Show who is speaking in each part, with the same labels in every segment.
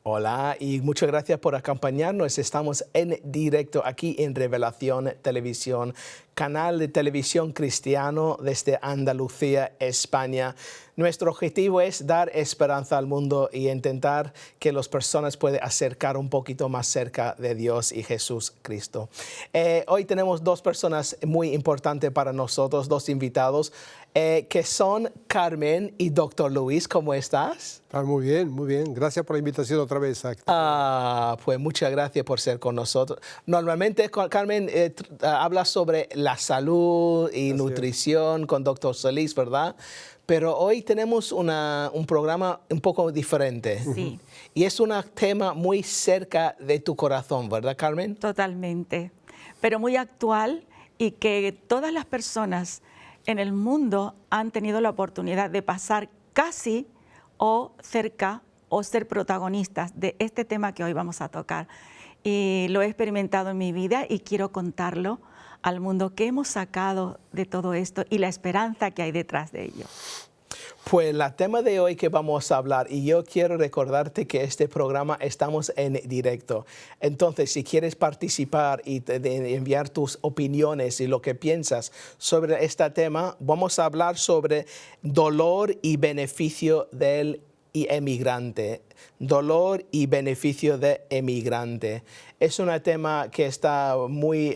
Speaker 1: Hola y muchas gracias por acompañarnos. Estamos en directo aquí en Revelación Televisión, canal de televisión cristiano desde Andalucía, España. Nuestro objetivo es dar esperanza al mundo y intentar que las personas puedan acercar un poquito más cerca de Dios y Jesús Cristo. Hoy tenemos dos personas muy importantes para nosotros, dos invitados, que son Carmen y Dr. Luis. ¿Cómo estás?
Speaker 2: Muy bien, muy bien. Gracias por la invitación otra vez.
Speaker 1: Pues muchas gracias por ser con nosotros. Normalmente, Carmen, habla sobre la salud y nutrición con Dr. Solís, ¿verdad? Pero hoy tenemos un programa un poco diferente.
Speaker 3: Sí.
Speaker 1: Y es un tema muy cerca de tu corazón, ¿verdad, Carmen?
Speaker 3: Totalmente. Pero muy actual y que todas las personas en el mundo han tenido la oportunidad de pasar casi o cerca o ser protagonistas de este tema que hoy vamos a tocar. Y lo he experimentado en mi vida y quiero contarlo al mundo, qué hemos sacado de todo esto y la esperanza que hay detrás de ello.
Speaker 1: Pues el tema de hoy que vamos a hablar, y yo quiero recordarte que este programa estamos en directo. Entonces, si quieres participar y enviar tus opiniones y lo que piensas sobre este tema, vamos a hablar sobre dolor y beneficio del emigrante. Dolor y beneficio de emigrante. Es un tema que está muy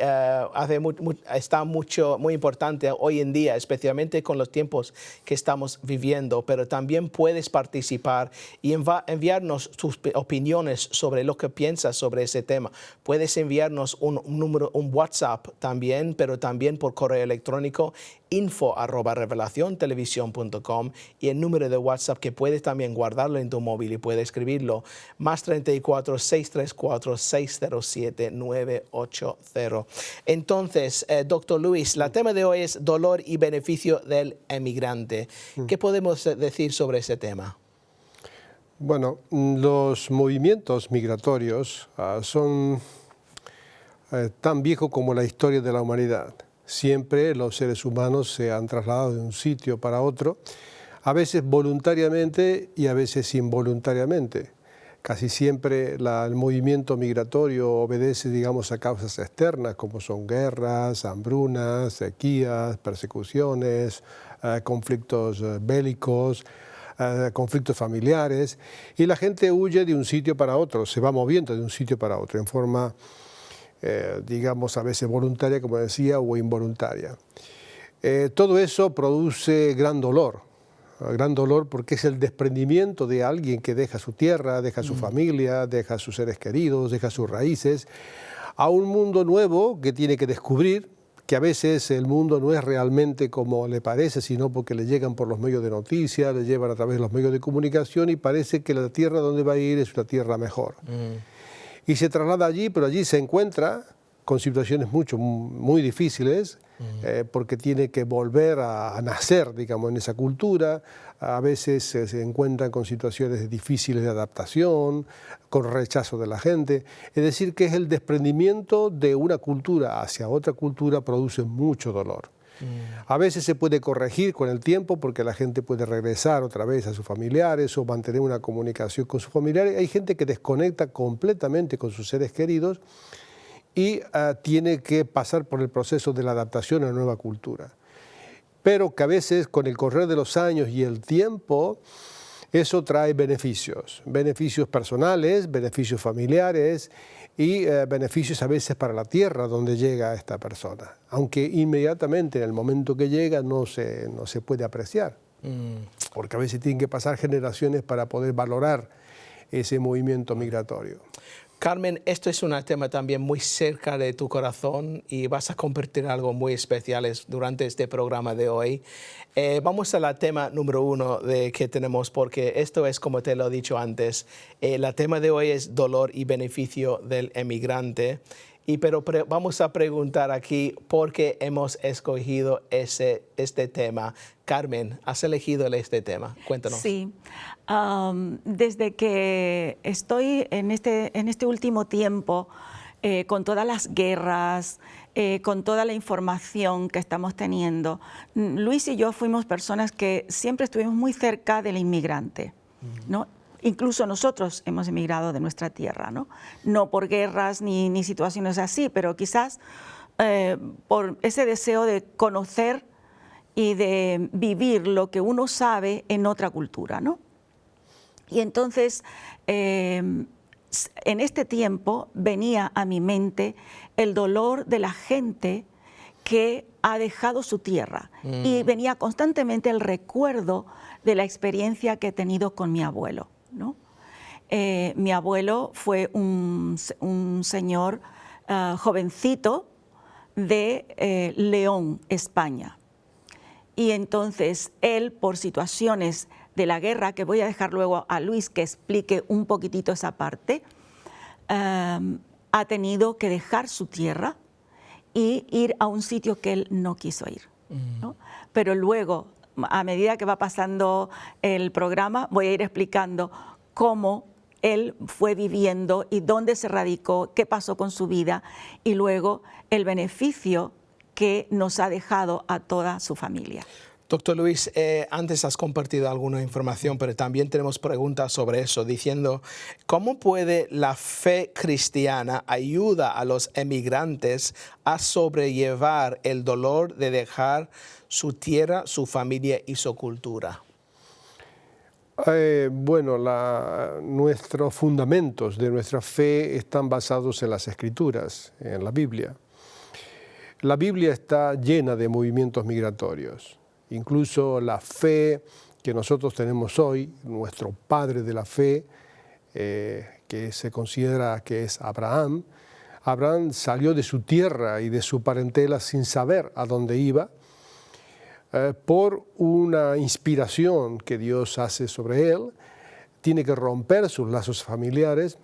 Speaker 1: importante hoy en día, especialmente con los tiempos que estamos viviendo, pero también puedes participar y enviarnos tus opiniones sobre lo que piensas sobre ese tema. Puedes enviarnos un WhatsApp también, pero también por correo electrónico info@revelaciontelevisión.com y el número de WhatsApp que puedes también guardarlo en tu móvil y puedes escribirlo +34 634 607 980. Entonces, doctor Luis, el tema de hoy es dolor y beneficio del emigrante. ¿Qué podemos decir sobre ese tema?
Speaker 2: Bueno, los movimientos migratorios son tan viejos como la historia de la humanidad. Siempre los seres humanos se han trasladado de un sitio para otro, a veces voluntariamente y a veces involuntariamente. Casi siempre el movimiento migratorio obedece, digamos, a causas externas, como son guerras, hambrunas, sequías, persecuciones, conflictos bélicos, conflictos familiares, y la gente huye de un sitio para otro, se va moviendo de un sitio para otro en forma, digamos, a veces voluntaria, como decía, o involuntaria. Todo eso produce gran dolor porque es el desprendimiento de alguien que deja su tierra, deja su familia, deja sus seres queridos, deja sus raíces, a un mundo nuevo que tiene que descubrir, que a veces el mundo no es realmente como le parece, sino porque le llegan por los medios de noticias, le llevan a través de los medios de comunicación y parece que la tierra donde va a ir es una tierra mejor. Y se traslada allí, pero allí se encuentra con situaciones muy difíciles, porque tiene que volver a nacer, digamos, en esa cultura. A veces se encuentran con situaciones difíciles de adaptación, con rechazo de la gente. Es decir, que es el desprendimiento de una cultura hacia otra cultura produce mucho dolor. A veces se puede corregir con el tiempo porque la gente puede regresar otra vez a sus familiares o mantener una comunicación con sus familiares. Hay gente que desconecta completamente con sus seres queridos y tiene que pasar por el proceso de la adaptación a la nueva cultura. Pero que a veces con el correr de los años y el tiempo, eso trae beneficios personales, beneficios familiares y beneficios a veces para la tierra donde llega esta persona, aunque inmediatamente en el momento que llega no se puede apreciar, porque a veces tienen que pasar generaciones para poder valorar ese movimiento migratorio.
Speaker 1: Carmen, esto es un tema también muy cerca de tu corazón y vas a compartir algo muy especial durante este programa de hoy. Vamos al tema número 1 que tenemos, porque esto es, como te lo he dicho antes, el tema de hoy es dolor y beneficio del emigrante. Pero vamos a preguntar aquí por qué hemos escogido este tema. Carmen, ¿has elegido este tema? Cuéntanos.
Speaker 3: Sí, desde que estoy en este último tiempo, con todas las guerras, con toda la información que estamos teniendo, Luis y yo fuimos personas que siempre estuvimos muy cerca del inmigrante, ¿no? Incluso nosotros hemos emigrado de nuestra tierra, ¿no? No por guerras ni situaciones así, pero quizás por ese deseo de conocer y de vivir lo que uno sabe en otra cultura, ¿no? Y entonces, en este tiempo venía a mi mente el dolor de la gente que ha dejado su tierra, y venía constantemente el recuerdo de la experiencia que he tenido con mi abuelo, ¿no? Mi abuelo fue un señor jovencito de León, España. Y entonces él, por situaciones de la guerra, que voy a dejar luego a Luis que explique un poquitito esa parte, ha tenido que dejar su tierra y ir a un sitio que él no quiso ir, ¿no? Pero luego, a medida que va pasando el programa, voy a ir explicando cómo él fue viviendo y dónde se radicó, qué pasó con su vida, y luego el beneficio que nos ha dejado a toda su familia.
Speaker 1: Doctor Luis, antes has compartido alguna información, pero también tenemos preguntas sobre eso, diciendo, ¿cómo puede la fe cristiana ayudar a los emigrantes a sobrellevar el dolor de dejar su tierra, su familia y su cultura?
Speaker 2: Bueno, nuestros fundamentos de nuestra fe están basados en las Escrituras, en la Biblia. La Biblia está llena de movimientos migratorios. Incluso la fe que nosotros tenemos hoy, nuestro padre de la fe, que se considera que es Abraham. Abraham salió de su tierra y de su parentela sin saber a dónde iba, por una inspiración que Dios hace sobre él. Tiene que romper sus lazos familiares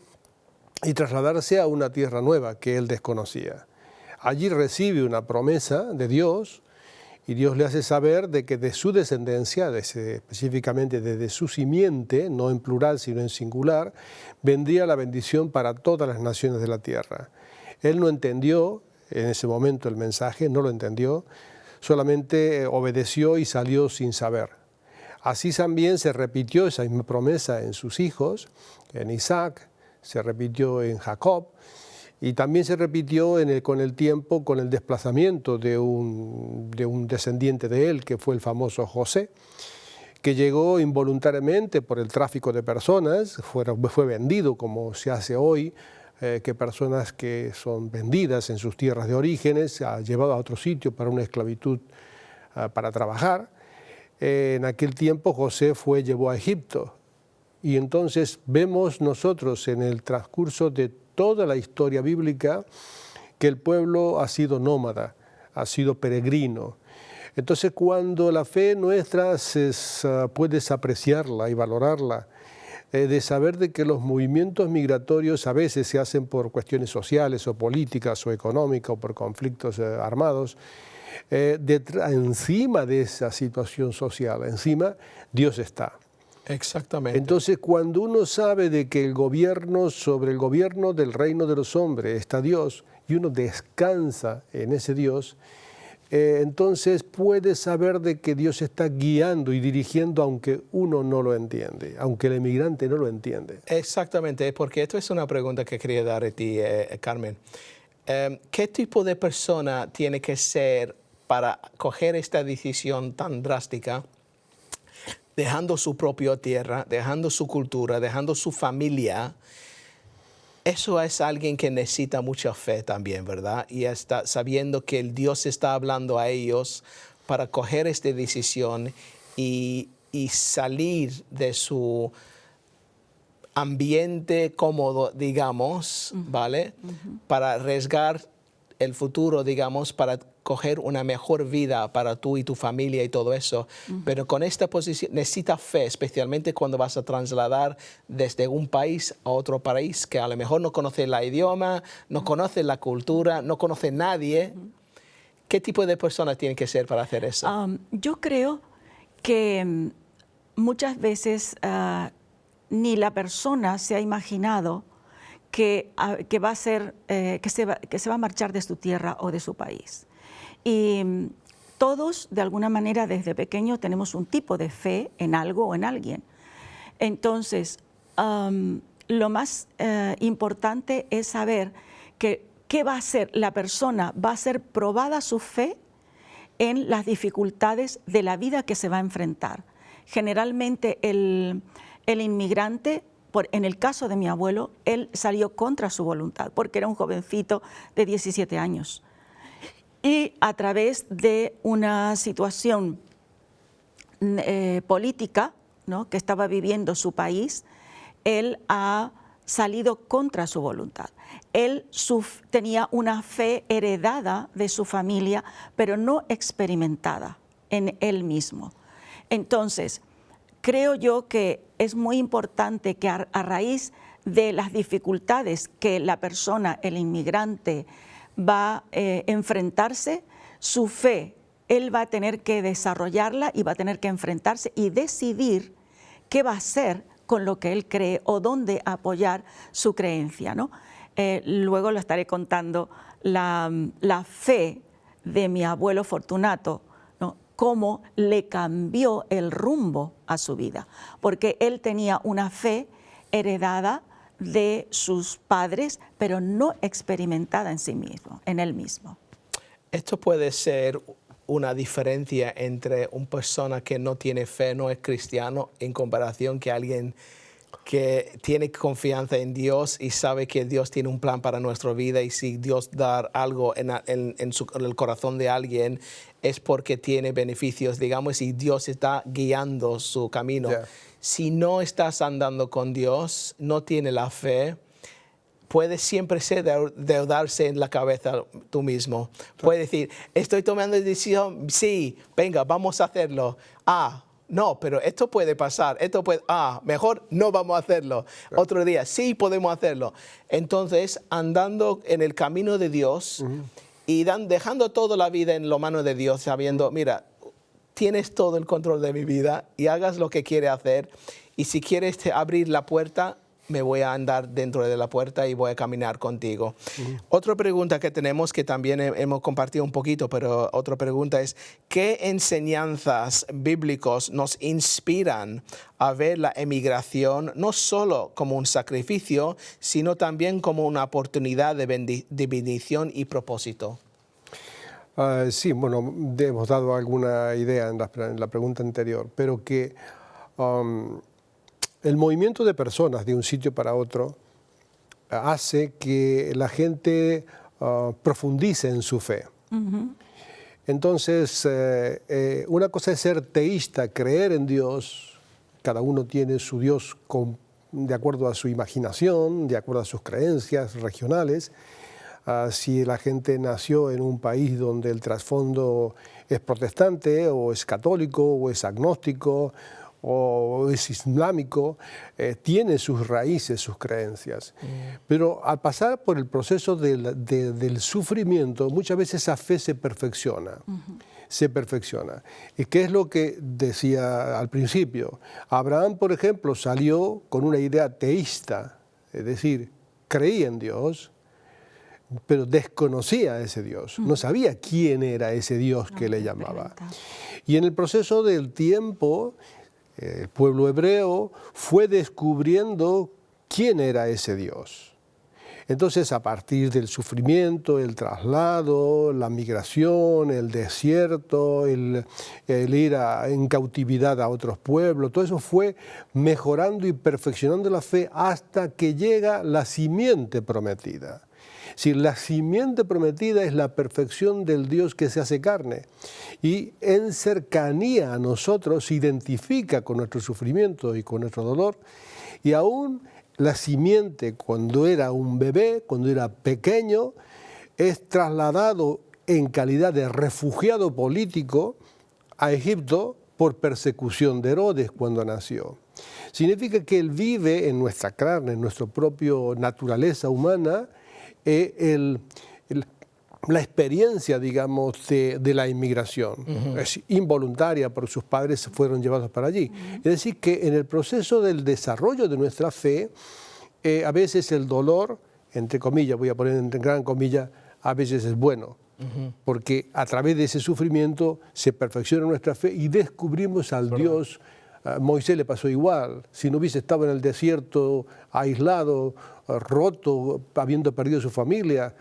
Speaker 2: y trasladarse a una tierra nueva que él desconocía. Allí recibe una promesa de Dios, y Dios le hace saber de que de su descendencia, específicamente desde su simiente, no en plural sino en singular, vendría la bendición para todas las naciones de la tierra. Él no entendió en ese momento el mensaje, no lo entendió, solamente obedeció y salió sin saber. Así también se repitió esa misma promesa en sus hijos, en Isaac, se repitió en Jacob, y también se repitió con el tiempo con el desplazamiento de un descendiente de él, que fue el famoso José, que llegó involuntariamente por el tráfico de personas, fue vendido como se hace hoy, que personas que son vendidas en sus tierras de orígenes, llevado a otro sitio para una esclavitud para trabajar. En aquel tiempo José llevó a Egipto, y entonces vemos nosotros en el transcurso de toda la historia bíblica que el pueblo ha sido nómada, ha sido peregrino. Entonces, cuando la fe nuestra puedes apreciarla y valorarla, de saber de que los movimientos migratorios a veces se hacen por cuestiones sociales o políticas o económicas o por conflictos armados, encima de esa situación social, encima Dios está.
Speaker 1: Exactamente.
Speaker 2: Entonces, cuando uno sabe de que sobre el gobierno del reino de los hombres está Dios, y uno descansa en ese Dios, entonces puede saber de que Dios está guiando y dirigiendo, aunque uno no lo entiende, aunque el emigrante no lo entiende.
Speaker 1: Exactamente, porque esto es una pregunta que quería dar a ti, Carmen. ¿Qué tipo de persona tiene que ser para coger esta decisión tan drástica, dejando su propia tierra, dejando su cultura, dejando su familia? Eso es alguien que necesita mucha fe también, ¿verdad? Y está sabiendo que el Dios está hablando a ellos para coger esta decisión y salir de su ambiente cómodo, digamos, ¿vale? Para arriesgar el futuro, digamos, para coger una mejor vida para tú y tu familia y todo eso. Pero con esta posición necesita fe, especialmente cuando vas a trasladar desde un país a otro país que a lo mejor no conoce el idioma, no conoce la cultura, no conoce nadie. ¿Qué tipo de persona tiene que ser para hacer eso?
Speaker 3: Yo creo que muchas veces ni la persona se ha imaginado que va a ser, que se va a marchar de su tierra o de su país. Y todos, de alguna manera, desde pequeños tenemos un tipo de fe en algo o en alguien. Entonces, lo más importante es saber que qué va a hacer la persona, va a ser probada su fe en las dificultades de la vida que se va a enfrentar. Generalmente el inmigrante, en el caso de mi abuelo, él salió contra su voluntad porque era un jovencito de 17 años. Y a través de una situación política, ¿no?, que estaba viviendo su país, él ha salido contra su voluntad. Él tenía una fe heredada de su familia, pero no experimentada en él mismo. Entonces, creo yo que es muy importante que a raíz de las dificultades que la persona, el inmigrante, va a enfrentarse, su fe, él va a tener que desarrollarla y va a tener que enfrentarse y decidir qué va a hacer con lo que él cree o dónde apoyar su creencia, ¿no? Luego le estaré contando la fe de mi abuelo Fortunato, ¿no?, cómo le cambió el rumbo a su vida, porque él tenía una fe heredada de sus padres, pero no experimentada en sí mismo, en él mismo.
Speaker 1: Esto puede ser una diferencia entre una persona que no tiene fe, no es cristiano, en comparación que alguien que tiene confianza en Dios y sabe que Dios tiene un plan para nuestra vida, y si Dios da algo en el corazón de alguien es porque tiene beneficios, digamos, y Dios está guiando su camino.
Speaker 2: Yeah.
Speaker 1: Si no estás andando con Dios, no tiene la fe, puede siempre ser de darse en la cabeza tú mismo. Puede decir, estoy tomando decisión, sí, venga, vamos a hacerlo. No, pero esto puede pasar, mejor no vamos a hacerlo. Otro día, sí podemos hacerlo. Entonces, andando en el camino de Dios y dejando toda la vida en la mano de Dios, sabiendo, mira, tienes todo el control de mi vida y hagas lo que quieres hacer. Y si quieres abrir la puerta, me voy a andar dentro de la puerta y voy a caminar contigo. Otra pregunta que tenemos, que también hemos compartido un poquito, pero otra pregunta es, ¿qué enseñanzas bíblicas nos inspiran a ver la emigración no solo como un sacrificio, sino también como una oportunidad de bendición y propósito?
Speaker 2: Sí, bueno, hemos dado alguna idea en la pregunta anterior, pero que el movimiento de personas de un sitio para otro hace que la gente profundice en su fe. Entonces, una cosa es ser teísta, creer en Dios. Cada uno tiene su Dios de acuerdo a su imaginación, de acuerdo a sus creencias regionales. Si la gente nació en un país donde el trasfondo es protestante, o es católico, o es agnóstico, o es islámico, tiene sus raíces, sus creencias. Pero al pasar por el proceso del sufrimiento, muchas veces esa fe se perfecciona. Se perfecciona. ¿Y qué es lo que decía al principio? Abraham, por ejemplo, salió con una idea teísta, es decir, creía en Dios, pero desconocía a ese Dios, no sabía quién era ese Dios que le llamaba. Y en el proceso del tiempo, el pueblo hebreo fue descubriendo quién era ese Dios. Entonces, a partir del sufrimiento, el traslado, la migración, el desierto, el ir en cautividad a otros pueblos, todo eso fue mejorando y perfeccionando la fe hasta que llega la simiente prometida. Si la simiente prometida es la perfección del Dios que se hace carne y en cercanía a nosotros se identifica con nuestro sufrimiento y con nuestro dolor, y aún la simiente, cuando era un bebé, cuando era pequeño, es trasladado en calidad de refugiado político a Egipto por persecución de Herodes cuando nació. Significa que él vive en nuestra carne, en nuestra propia naturaleza humana, la experiencia, digamos, de la inmigración. Es involuntaria, porque sus padres fueron llevados para allí. Es decir, que en el proceso del desarrollo de nuestra fe, a veces el dolor, entre comillas, voy a poner entre gran comillas, a veces es bueno, porque a través de ese sufrimiento se perfecciona nuestra fe y descubrimos al Dios A Moisés le pasó igual. Si no hubiese estado en el desierto, aislado, roto, habiendo perdido su familia,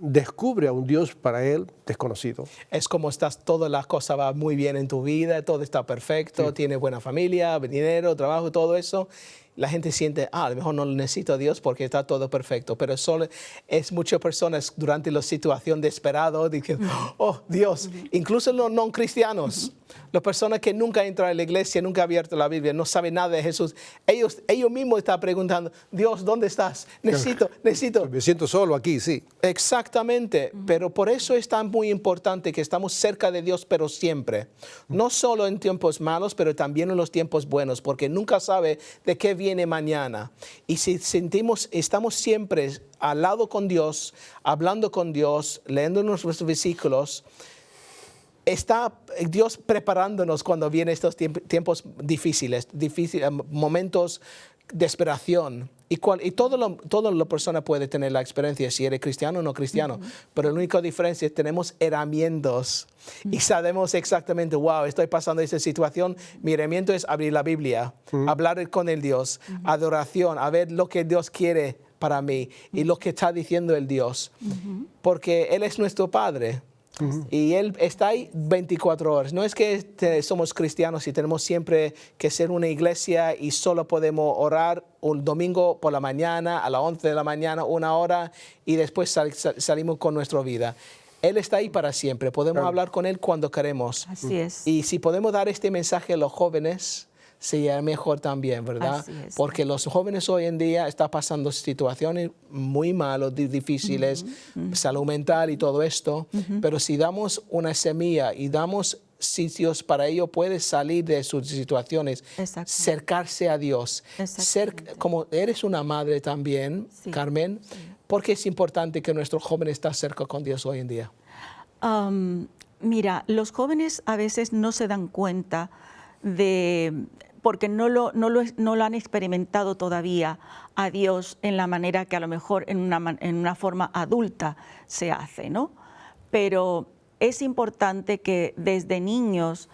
Speaker 2: descubre a un Dios para él desconocido.
Speaker 1: Es como estás, todas las cosas van muy bien en tu vida, todo está perfecto, tienes buena familia, dinero, trabajo, todo eso. La gente siente, a lo mejor no necesito a Dios porque está todo perfecto, pero solo es muchas personas durante la situación desesperada dicen, oh Dios, incluso los no cristianos, las personas que nunca entran a la iglesia, nunca han abierto la Biblia, no saben nada de Jesús, ellos mismos están preguntando, Dios, ¿dónde estás? Necesito.
Speaker 2: Me siento solo aquí, sí.
Speaker 1: Exactamente, pero por eso es tan muy importante que estamos cerca de Dios, pero siempre. No solo en tiempos malos, pero también en los tiempos buenos, porque nunca sabe de qué viene mañana. Y si estamos siempre al lado con Dios, hablando con Dios, leyendo nuestros versículos, está Dios preparándonos cuando vienen estos tiempos difíciles, momentos de desesperación. Y toda la persona puede tener la experiencia, si eres cristiano o no cristiano. Pero la única diferencia es que tenemos herramientas y sabemos exactamente, wow, estoy pasando esta situación. Mi herramienta es abrir la Biblia, hablar con el Dios, adoración, a ver lo que Dios quiere para mí y lo que está diciendo el Dios. Porque Él es nuestro Padre. Y Él está ahí 24 horas. No es que somos cristianos y tenemos siempre que ser una iglesia y solo podemos orar un domingo por la mañana, a las 11 de la mañana, 1 hora, y después salimos con nuestra vida. Él está ahí para siempre. Podemos hablar con Él cuando queremos.
Speaker 3: Así es.
Speaker 1: Y si podemos dar este mensaje a los jóvenes, sería mejor también, ¿verdad?
Speaker 3: Así es.
Speaker 1: Porque los jóvenes hoy en día están pasando situaciones muy malas, difíciles, salud mental y todo esto, pero si damos una semilla y damos sitios para ellos, puede salir de sus situaciones, acercarse a Dios, como eres una madre también, sí. Carmen, ¿por qué es importante que nuestros jóvenes estén cerca con Dios hoy en día?
Speaker 3: Mira, los jóvenes a veces no se dan cuenta porque no lo han experimentado todavía a Dios en la manera que a lo mejor en una forma adulta se hace, ¿no? Pero es importante que desde niños,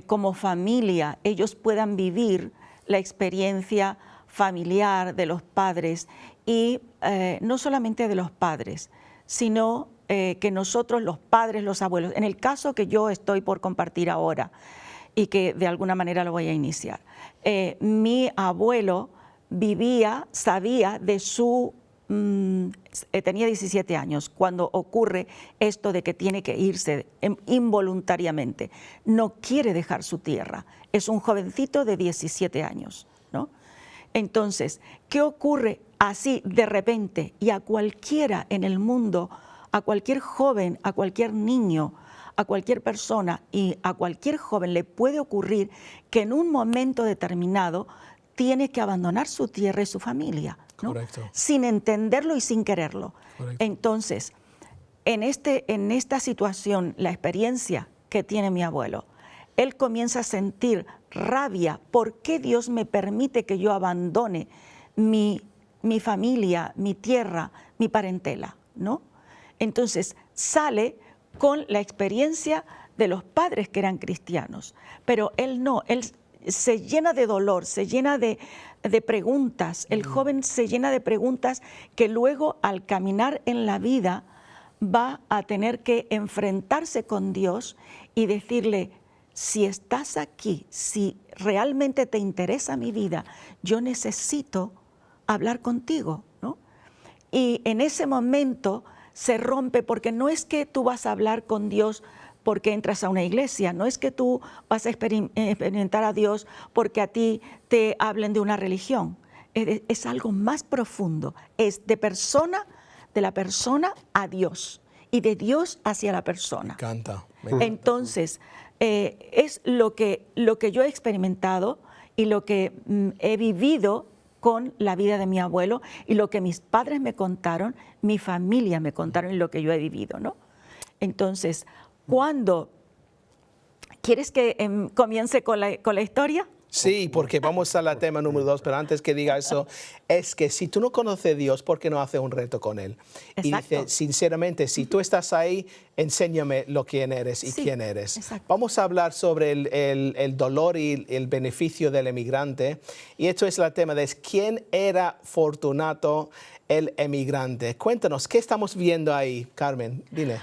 Speaker 3: como familia, ellos puedan vivir la experiencia familiar de los padres y no solamente de los padres, sino que nosotros, los padres, los abuelos, en el caso que yo estoy por compartir ahora, y que de alguna manera lo voy a iniciar. Mi abuelo sabía de tenía 17 años cuando ocurre esto de que tiene que irse involuntariamente. No quiere dejar su tierra. Es un jovencito de 17 años, ¿no? Entonces, ¿qué ocurre así de repente? Y a cualquiera en el mundo, a cualquier joven, a cualquier niño, a cualquier persona y a cualquier joven le puede ocurrir que en un momento determinado tiene que abandonar su tierra y su familia, ¿no?
Speaker 1: Correcto.
Speaker 3: Sin entenderlo y sin quererlo.
Speaker 1: Correcto.
Speaker 3: Entonces, en esta situación, la experiencia que tiene mi abuelo, él comienza a sentir rabia. ¿Por qué Dios me permite que yo abandone mi familia, mi tierra, mi parentela, ¿no? Entonces, sale con la experiencia de los padres que eran cristianos, pero él no, él se llena de dolor, se llena de preguntas, el joven se llena de preguntas que luego al caminar en la vida va a tener que enfrentarse con Dios y decirle, si estás aquí, si realmente te interesa mi vida, yo necesito hablar contigo, ¿no? Y en ese momento se rompe, porque no es que tú vas a hablar con Dios porque entras a una iglesia, no es que tú vas a experimentar a Dios porque a ti te hablen de una religión, es algo más profundo, es de la persona a Dios y de Dios hacia la persona.
Speaker 1: Me encanta.
Speaker 3: Entonces, es lo que yo he experimentado y lo que he vivido con la vida de mi abuelo y lo que mis padres me contaron, mi familia me contaron y lo que yo he vivido, ¿no? Entonces, ¿quieres que comience con la historia?
Speaker 1: Sí, porque vamos a la tema número 2, pero antes que diga eso, es que si tú no conoces a Dios, ¿por qué no haces un reto con Él? Y
Speaker 3: Exacto.
Speaker 1: dice, sinceramente, si tú estás ahí, enséñame quién eres y
Speaker 3: Sí,
Speaker 1: quién eres.
Speaker 3: exacto.
Speaker 1: Vamos a hablar sobre el dolor y el beneficio del emigrante. Y esto es el tema de quién era Fortunato el emigrante. Cuéntanos, ¿qué estamos viendo ahí, Carmen? Dile.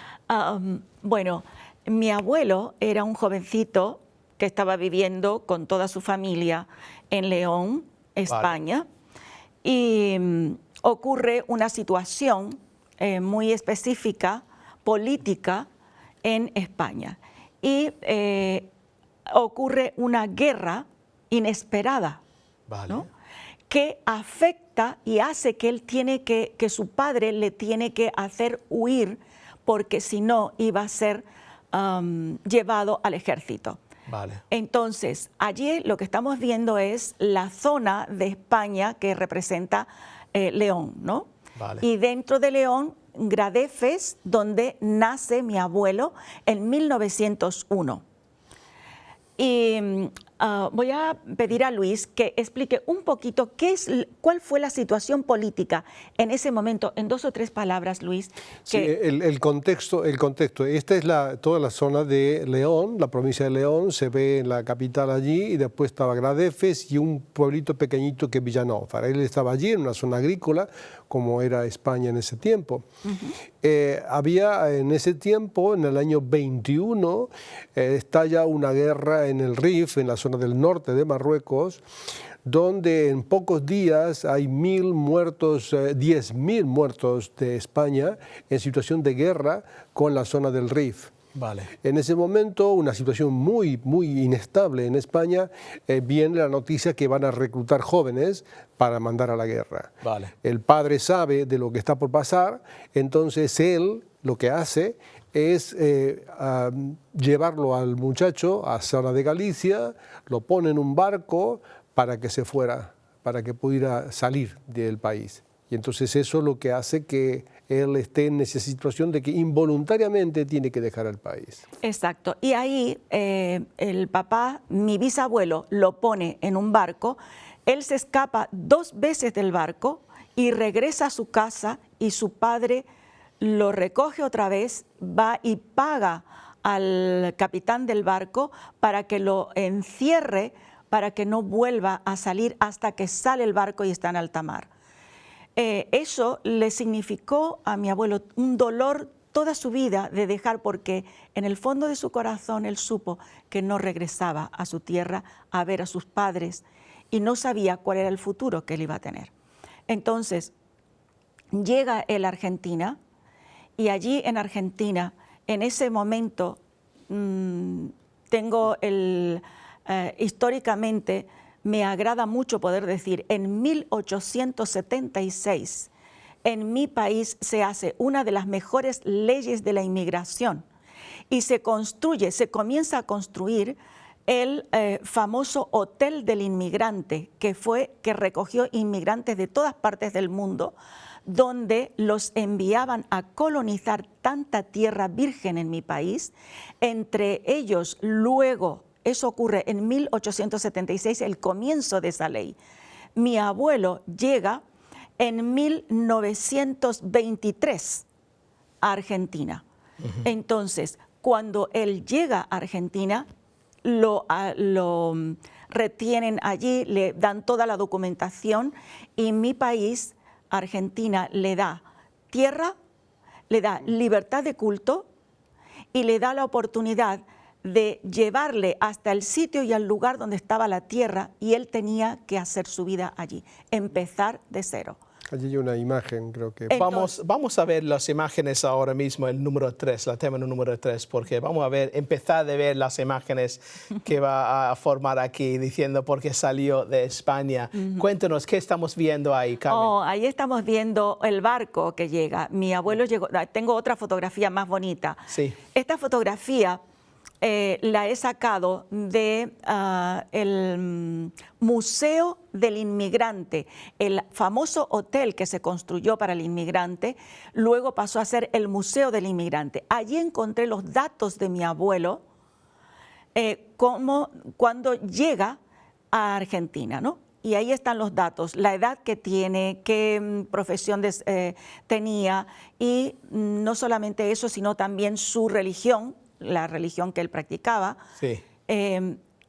Speaker 3: Bueno, mi abuelo era un jovencito que estaba viviendo con toda su familia en León, España, y ocurre una situación muy específica, política, en España. Y ocurre una guerra inesperada, ¿no? Que afecta y hace que él tiene que su padre le tiene que hacer huir, porque si no iba a ser llevado al ejército. Entonces, allí lo que estamos viendo es la zona de España que representa León, ¿no? Y dentro de León, Gradefes, donde nace mi abuelo en 1901. Y voy a pedir a Luis que explique un poquito cuál fue la situación política en ese momento, en 2 o 3 palabras, Luis.
Speaker 2: Sí, el contexto. Esta es toda la zona de León, la provincia de León, se ve en la capital allí, y después estaba Gradefes y un pueblito pequeñito que es Villanova. Él estaba allí en una zona agrícola, como era España en ese tiempo. Había en ese tiempo, en el año 21, estalla una guerra en el Rif, en la zona del norte de Marruecos, donde en pocos días hay 1.000 muertos, 10.000 muertos de España en situación de guerra con la zona del Rif. En ese momento, una situación muy inestable en España, viene la noticia que van a reclutar jóvenes para mandar a la guerra. El padre sabe de lo que está por pasar, entonces él lo que hace es llevarlo al muchacho a zona de Galicia, lo pone en un barco para que se fuera, para que pudiera salir del país. Y entonces eso es lo que hace que él esté en esa situación de que involuntariamente tiene que dejar el país.
Speaker 3: Exacto. Y ahí el papá, mi bisabuelo, lo pone en un barco. Él se escapa 2 veces del barco y regresa a su casa, y su padre lo recoge otra vez, va y paga al capitán del barco para que lo encierre, para que no vuelva a salir hasta que sale el barco y está en alta mar. Eso le significó a mi abuelo un dolor toda su vida de dejar, porque en el fondo de su corazón él supo que no regresaba a su tierra a ver a sus padres, y no sabía cuál era el futuro que él iba a tener. Entonces llega él a Argentina, y allí en Argentina, en ese momento, históricamente, me agrada mucho poder decir, en 1876, en mi país se hace una de las mejores leyes de la inmigración, y se comienza a construir el famoso Hotel del Inmigrante, que recogió inmigrantes de todas partes del mundo, donde los enviaban a colonizar tanta tierra virgen en mi país. Entre ellos, luego, eso ocurre en 1876, el comienzo de esa ley. Mi abuelo llega en 1923 a Argentina. Entonces, cuando él llega a Argentina, lo retienen allí, le dan toda la documentación, y mi país, Argentina, le da tierra, le da libertad de culto, y le da la oportunidad de llevarle hasta el sitio y al lugar donde estaba la tierra, y él tenía que hacer su vida allí, empezar de cero.
Speaker 2: Allí hay una imagen, creo que...
Speaker 1: Vamos a ver las imágenes ahora mismo, el número 3, la tema número 3, porque vamos a empezar a ver las imágenes que va a formar aquí, diciendo por qué salió de España. Cuéntanos, ¿qué estamos viendo ahí, Carmen?
Speaker 3: Ahí estamos viendo el barco que llega. Mi abuelo llegó. Tengo otra fotografía más bonita.
Speaker 1: Sí.
Speaker 3: Esta fotografía la he sacado del Museo del Inmigrante, el famoso hotel que se construyó para el inmigrante, luego pasó a ser el Museo del Inmigrante. Allí encontré los datos de mi abuelo, cuando llega a Argentina, ¿no? Y ahí están los datos, la edad que tiene, qué profesión tenía, y no solamente eso, sino también su religión, la religión que él practicaba,
Speaker 1: Sí.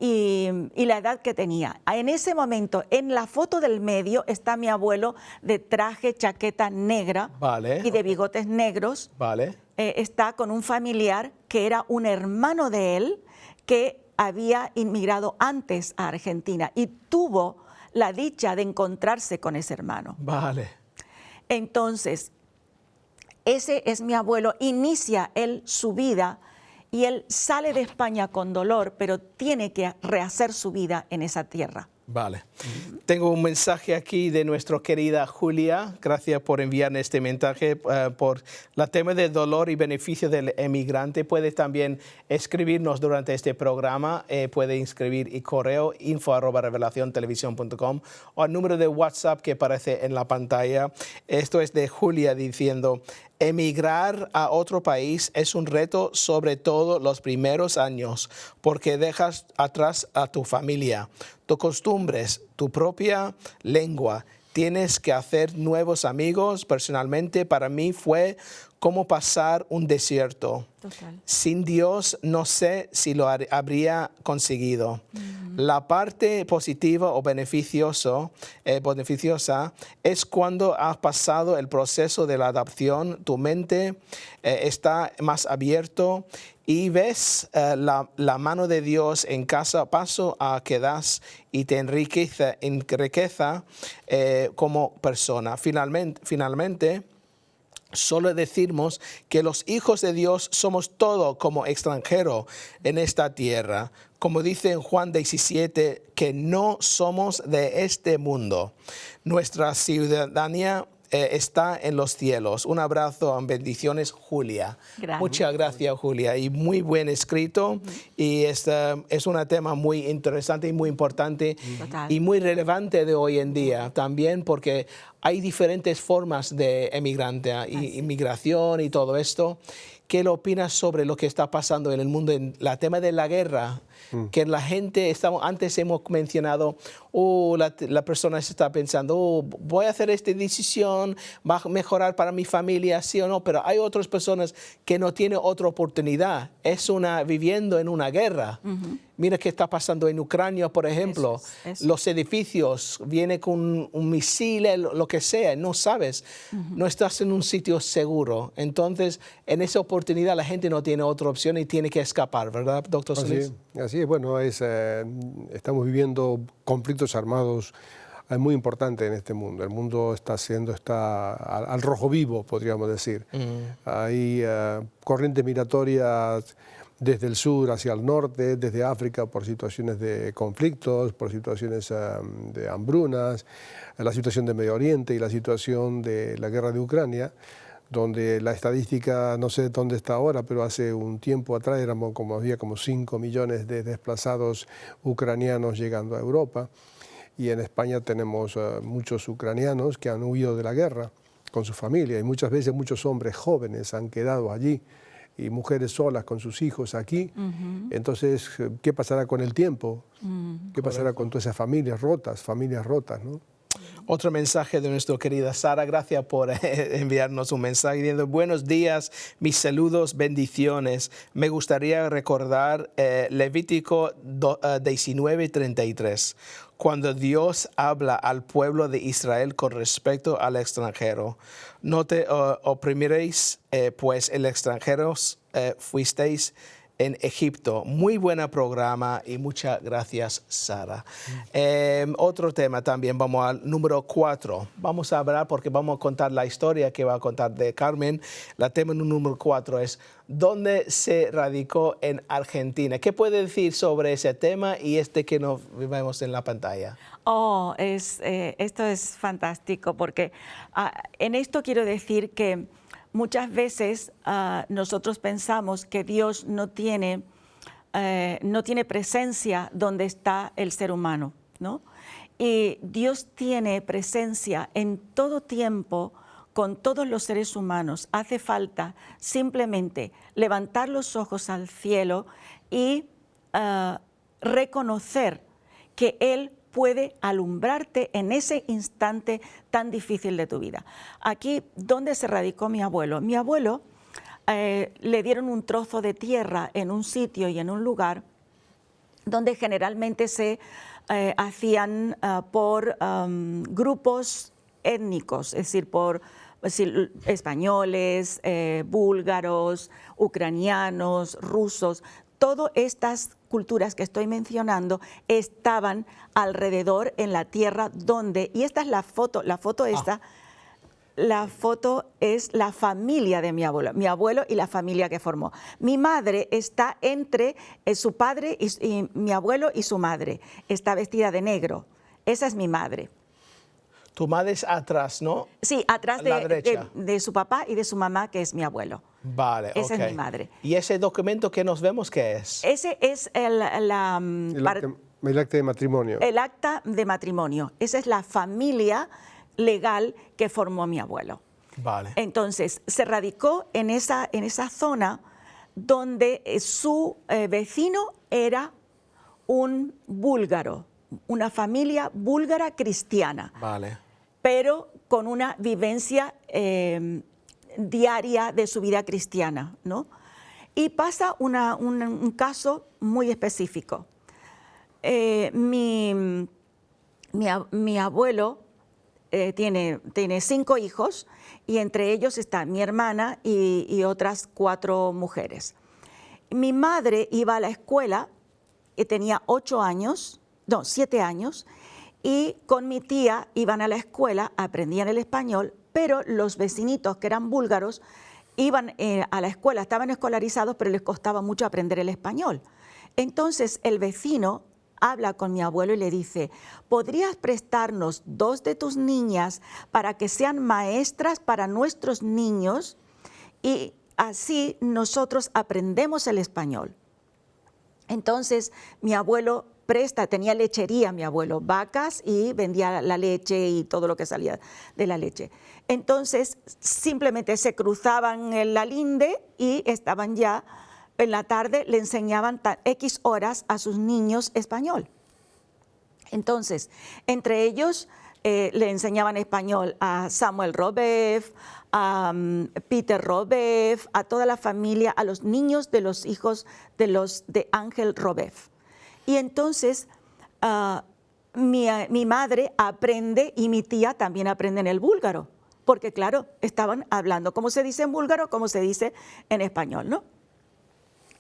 Speaker 3: y la edad que tenía. En ese momento, en la foto del medio, está mi abuelo de traje, chaqueta negra
Speaker 1: Vale.
Speaker 3: y de bigotes negros.
Speaker 1: Vale.
Speaker 3: Está con un familiar que era un hermano de él que había inmigrado antes a Argentina y tuvo la dicha de encontrarse con ese hermano.
Speaker 1: Vale.
Speaker 3: Entonces, ese es mi abuelo, inicia él su vida y él sale de España con dolor, pero tiene que rehacer su vida en esa tierra.
Speaker 1: Vale. Tengo un mensaje aquí de nuestra querida Julia. Gracias por enviarme este mensaje por el tema del dolor y beneficio del emigrante. Puede también escribirnos durante este programa. Puede inscribir y correo info@revelaciontelevisión.com o al número de WhatsApp que aparece en la pantalla. Esto es de Julia diciendo: emigrar a otro país es un reto, sobre todo los primeros años, porque dejas atrás a tu familia, tus costumbres, tu propia lengua. Tienes que hacer nuevos amigos. Personalmente, para mí fue como pasar un desierto.
Speaker 3: Total.
Speaker 1: Sin Dios, no sé si lo habría conseguido. La parte positiva o beneficiosa es cuando has pasado el proceso de la adaptación, tu mente está más abierto y ves la mano de Dios en cada paso que das y te enriquece como persona. Finalmente, solo decimos que los hijos de Dios somos todos como extranjeros en esta tierra. Como dice en Juan 17, que no somos de este mundo. Nuestra ciudadanía está en los cielos. Un abrazo, bendiciones, Julia.
Speaker 3: Gracias.
Speaker 1: Muchas gracias, Julia. Y muy buen escrito. Y es un tema muy interesante y muy importante.
Speaker 3: Total.
Speaker 1: Y muy relevante de hoy en día también, porque hay diferentes formas de inmigración y todo esto. ¿Qué le opinas sobre lo que está pasando en el mundo, en el tema de la guerra? Que la gente, antes hemos mencionado, la persona se está pensando, voy a hacer esta decisión, va a mejorar para mi familia, sí o no, pero hay otras personas que no tienen otra oportunidad, viviendo en una guerra. Mira qué está pasando en Ucrania, por ejemplo.
Speaker 3: Eso.
Speaker 1: Los edificios, viene con un misil, lo que sea, no sabes. No estás en un sitio seguro. Entonces, en esa oportunidad la gente no tiene otra opción y tiene que escapar, ¿verdad, doctor Solís?
Speaker 2: Así es. Bueno, estamos viviendo conflictos armados muy importantes en este mundo. El mundo está al rojo vivo, podríamos decir. Hay corrientes migratorias desde el sur hacia el norte, desde África por situaciones de conflictos, por situaciones de hambrunas, la situación de Medio Oriente y la situación de la guerra de Ucrania, donde la estadística, no sé dónde está ahora, pero hace un tiempo atrás había como 5 millones de desplazados ucranianos llegando a Europa, y en España tenemos muchos ucranianos que han huido de la guerra con su familia, y muchas veces muchos hombres jóvenes han quedado allí, y mujeres solas con sus hijos aquí. Entonces, ¿qué pasará con el tiempo? ¿Qué pasará con todas esas familias rotas, ¿no?
Speaker 1: Otro mensaje de nuestra querida Sara. Gracias por enviarnos un mensaje diciendo: buenos días, mis saludos, bendiciones. Me gustaría recordar Levítico 19:33, cuando Dios habla al pueblo de Israel con respecto al extranjero. No te oprimiréis, pues el extranjeros fuisteis en Egipto. Muy buen programa y muchas gracias, Sara. Otro tema también, vamos al número 4. Vamos a hablar porque vamos a contar la historia que va a contar de Carmen. La tema número 4 es ¿dónde se radicó en Argentina? ¿Qué puede decir sobre ese tema y que nos vemos en la pantalla?
Speaker 3: Esto es fantástico porque en esto quiero decir que muchas veces nosotros pensamos que Dios no tiene presencia donde está el ser humano, ¿no? Y Dios tiene presencia en todo tiempo con todos los seres humanos. Hace falta simplemente levantar los ojos al cielo y reconocer que Él puede alumbrarte en ese instante tan difícil de tu vida. Aquí, ¿dónde se radicó mi abuelo? Mi abuelo le dieron un trozo de tierra en un sitio y en un lugar donde generalmente se hacían por grupos étnicos, es decir, por españoles, búlgaros, ucranianos, rusos. Todas estas culturas que estoy mencionando estaban alrededor en la tierra donde, y esta es la foto esta, la foto es la familia de mi abuelo y la familia que formó. Mi madre está entre su padre y mi abuelo y su madre, está vestida de negro, esa es mi madre.
Speaker 1: Tu madre es atrás, ¿no?
Speaker 3: Sí, atrás
Speaker 1: A la derecha.
Speaker 3: de su papá y de su mamá, que es mi abuelo.
Speaker 1: Vale,
Speaker 3: Esa
Speaker 1: ok.
Speaker 3: es mi madre.
Speaker 1: ¿Y ese documento que nos vemos qué es?
Speaker 3: Ese es
Speaker 2: El acta de matrimonio.
Speaker 3: el acta de matrimonio. Esa es la familia legal que formó mi abuelo.
Speaker 1: Vale.
Speaker 3: Entonces, se radicó en esa zona donde su vecino era un búlgaro, una familia búlgara cristiana.
Speaker 1: Vale.
Speaker 3: Pero con una vivencia diaria de su vida cristiana, ¿no? Y pasa un caso muy específico. Mi abuelo tiene 5 hijos y entre ellos está mi hermana y otras 4 mujeres. Mi madre iba a la escuela y tenía 7 años, y con mi tía iban a la escuela, aprendían el español, pero los vecinitos que eran búlgaros iban a la escuela, estaban escolarizados, pero les costaba mucho aprender el español. Entonces el vecino habla con mi abuelo y le dice: ¿podrías prestarnos 2 de tus niñas para que sean maestras para nuestros niños? Y así nosotros aprendemos el español. Entonces mi abuelo tenía lechería mi abuelo, vacas, y vendía la leche y todo lo que salía de la leche. Entonces simplemente se cruzaban en la linde y estaban ya en la tarde, le enseñaban X horas a sus niños español. Entonces, entre ellos le enseñaban español a Samuel Robev, a Peter Robev, a toda la familia, a los niños de los hijos de Ángel Robev. Y entonces mi madre aprende y mi tía también aprende en el búlgaro, porque claro, estaban hablando como se dice en búlgaro, como se dice en español, ¿no?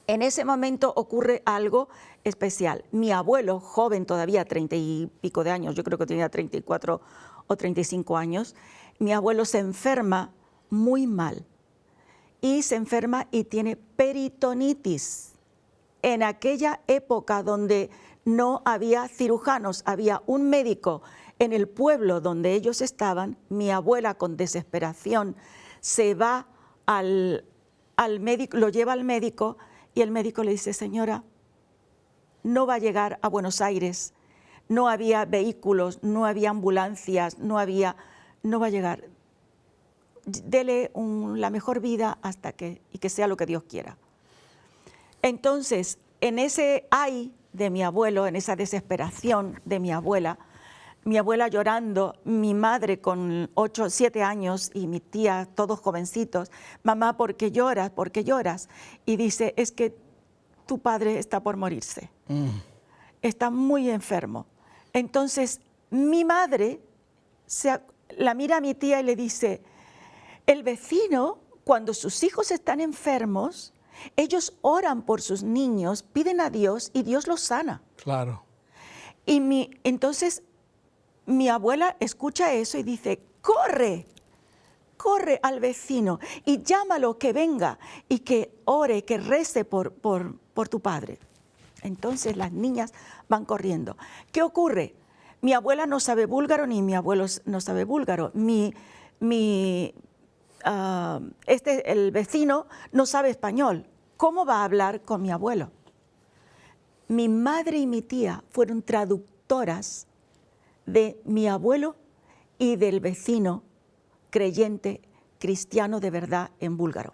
Speaker 3: En ese momento ocurre algo especial. Mi abuelo, joven todavía, 30 y pico de años, yo creo que tenía 34 o 35 años, mi abuelo se enferma muy mal y se enferma y tiene peritonitis. En aquella época donde no había cirujanos, había un médico en el pueblo donde ellos estaban, mi abuela con desesperación se va al médico, lo lleva al médico y el médico le dice: señora, no va a llegar a Buenos Aires, no había vehículos, no había ambulancias, no va a llegar. Dele la mejor vida y que sea lo que Dios quiera. Entonces, en ese ay de mi abuelo, en esa desesperación de mi abuela llorando, mi madre con 7 años y mi tía, todos jovencitos: mamá, ¿por qué lloras? ¿Por qué lloras? Y dice: es que tu padre está por morirse, está muy enfermo. Entonces, mi madre la mira a mi tía y le dice: el vecino, cuando sus hijos están enfermos, ellos oran por sus niños, piden a Dios y Dios los sana.
Speaker 1: Claro.
Speaker 3: Y entonces mi abuela escucha eso y dice: corre, corre al vecino y llámalo que venga y que ore, que rece por tu padre. Entonces las niñas van corriendo. ¿Qué ocurre? Mi abuela no sabe búlgaro ni mi abuelo no sabe búlgaro. El vecino no sabe español. ¿Cómo va a hablar con mi abuelo? Mi madre y mi tía fueron traductoras de mi abuelo y del vecino creyente cristiano de verdad en búlgaro.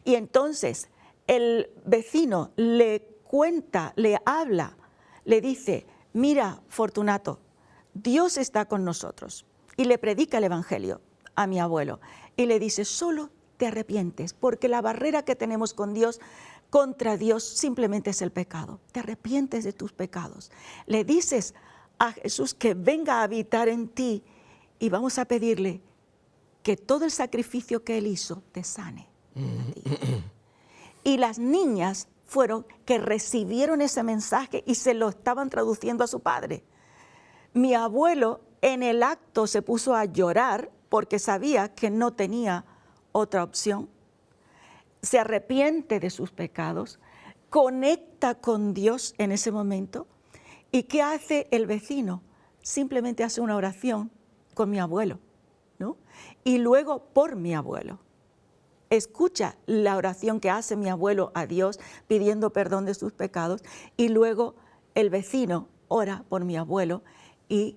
Speaker 3: Y entonces el vecino le cuenta, le habla, le dice: mira, Fortunato, Dios está con nosotros. Y le predica el Evangelio a mi abuelo. Y le dice, solo te arrepientes, porque la barrera que tenemos con Dios, contra Dios, simplemente es el pecado. Te arrepientes de tus pecados. Le dices a Jesús que venga a habitar en ti y vamos a pedirle que todo el sacrificio que Él hizo te sane. Y las niñas fueron que recibieron ese mensaje y se lo estaban traduciendo a su padre. Mi abuelo en el acto se puso a llorar porque sabía que no tenía otra opción. Se arrepiente de sus pecados, conecta con Dios en ese momento. ¿Y qué hace el vecino? Simplemente hace una oración con mi abuelo, ¿no? Y luego por mi abuelo. Escucha la oración que hace mi abuelo a Dios pidiendo perdón de sus pecados y luego el vecino ora por mi abuelo y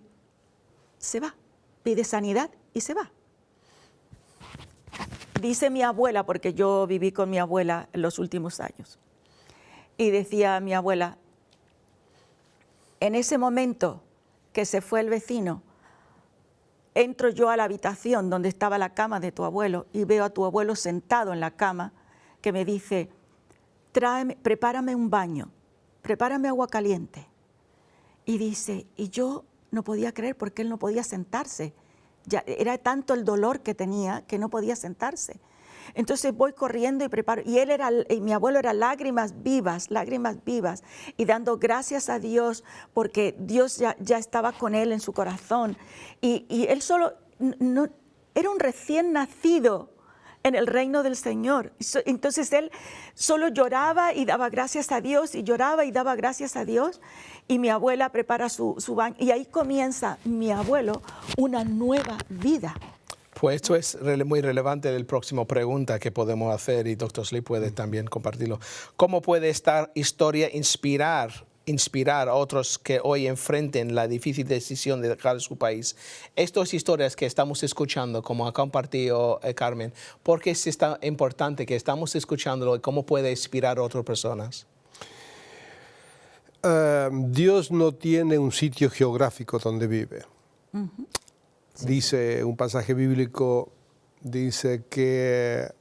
Speaker 3: se va, pide sanidad y se va. Dice mi abuela, porque yo viví con mi abuela en los últimos años, y decía mi abuela, en ese momento que se fue el vecino, entro yo a la habitación donde estaba la cama de tu abuelo y veo a tu abuelo sentado en la cama que me dice, prepárame un baño, prepárame agua caliente. Y dice, y yo no podía creer porque él no podía sentarse. Ya era tanto el dolor que tenía que no podía sentarse. Entonces voy corriendo y preparo. Y mi abuelo era lágrimas vivas, y dando gracias a Dios porque Dios ya estaba con él en su corazón. Y él solo, no, era un recién nacido en el reino del Señor. Entonces él solo lloraba y daba gracias a Dios, y lloraba y daba gracias a Dios. Y mi abuela prepara su baño. Y ahí comienza mi abuelo una nueva vida.
Speaker 1: Pues esto es muy relevante la próxima pregunta que podemos hacer, y Dr. Slick puede también compartirlo. ¿Cómo puede esta historia inspirar a otros que hoy enfrenten la difícil decisión de dejar su país? Estas historias que estamos escuchando, como ha compartido Carmen, ¿por qué es tan importante que estamos escuchándolo y cómo puede inspirar a otras personas?
Speaker 2: Dios no tiene un sitio geográfico donde vive. Sí. Dice un pasaje bíblico, dice que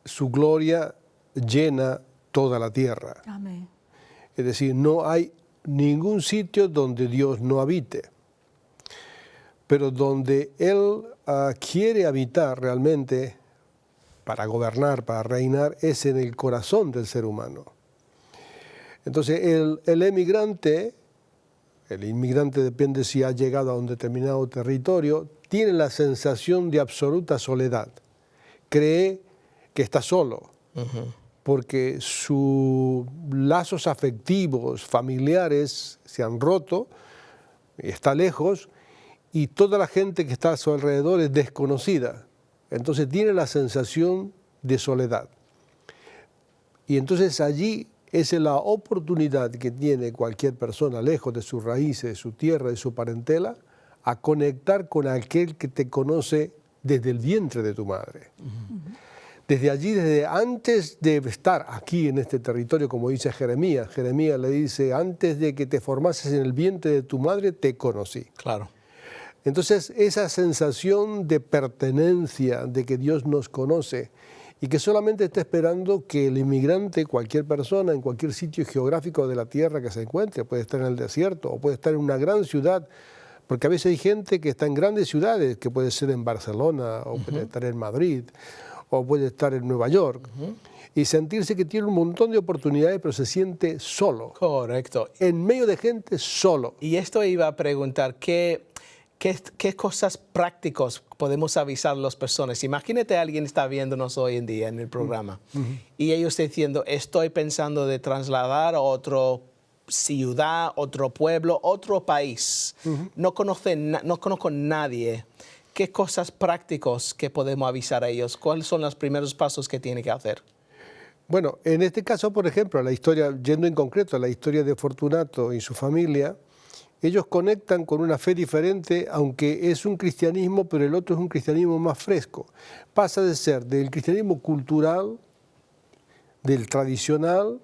Speaker 2: su gloria llena toda la tierra.
Speaker 3: Amén.
Speaker 2: Es decir, no hay ningún sitio donde Dios no habite, pero donde Él quiere habitar realmente para gobernar, para reinar, es en el corazón del ser humano. Entonces el inmigrante depende si ha llegado a un determinado territorio, tiene la sensación de absoluta soledad, cree que está solo. Porque sus lazos afectivos, familiares, se han roto, está lejos, y toda la gente que está a su alrededor es desconocida. Entonces tiene la sensación de soledad. Y entonces allí es la oportunidad que tiene cualquier persona, lejos de sus raíces, de su tierra, de su parentela, a conectar con aquel que te conoce desde el vientre de tu madre. Desde allí, desde antes de estar aquí en este territorio, como dice Jeremías. Jeremías le dice, antes de que te formases en el vientre de tu madre, te conocí.
Speaker 1: Claro.
Speaker 2: Entonces, esa sensación de pertenencia, de que Dios nos conoce y que solamente está esperando que el inmigrante, cualquier persona, en cualquier sitio geográfico de la tierra que se encuentre, puede estar en el desierto o puede estar en una gran ciudad, porque a veces hay gente que está en grandes ciudades, que puede ser en Barcelona o puede estar en Madrid, o puede estar en Nueva York, y sentirse que tiene un montón de oportunidades, pero se siente solo.
Speaker 1: Correcto.
Speaker 2: En medio de gente, solo.
Speaker 1: Y esto iba a preguntar, ¿qué cosas prácticas podemos avisar a las personas? Imagínate a alguien está viéndonos hoy en día en el programa, y ellos están diciendo, estoy pensando de trasladar a otra ciudad, otro pueblo, otro país. No conozco a nadie. ¿Qué cosas prácticas que podemos avisar a ellos? ¿Cuáles son los primeros pasos que tienen que hacer?
Speaker 2: Bueno, en este caso, por ejemplo, la historia, yendo en concreto a la historia de Fortunato y su familia, ellos conectan con una fe diferente, aunque es un cristianismo, pero el otro es un cristianismo más fresco. Pasa de ser del cristianismo cultural, del tradicional,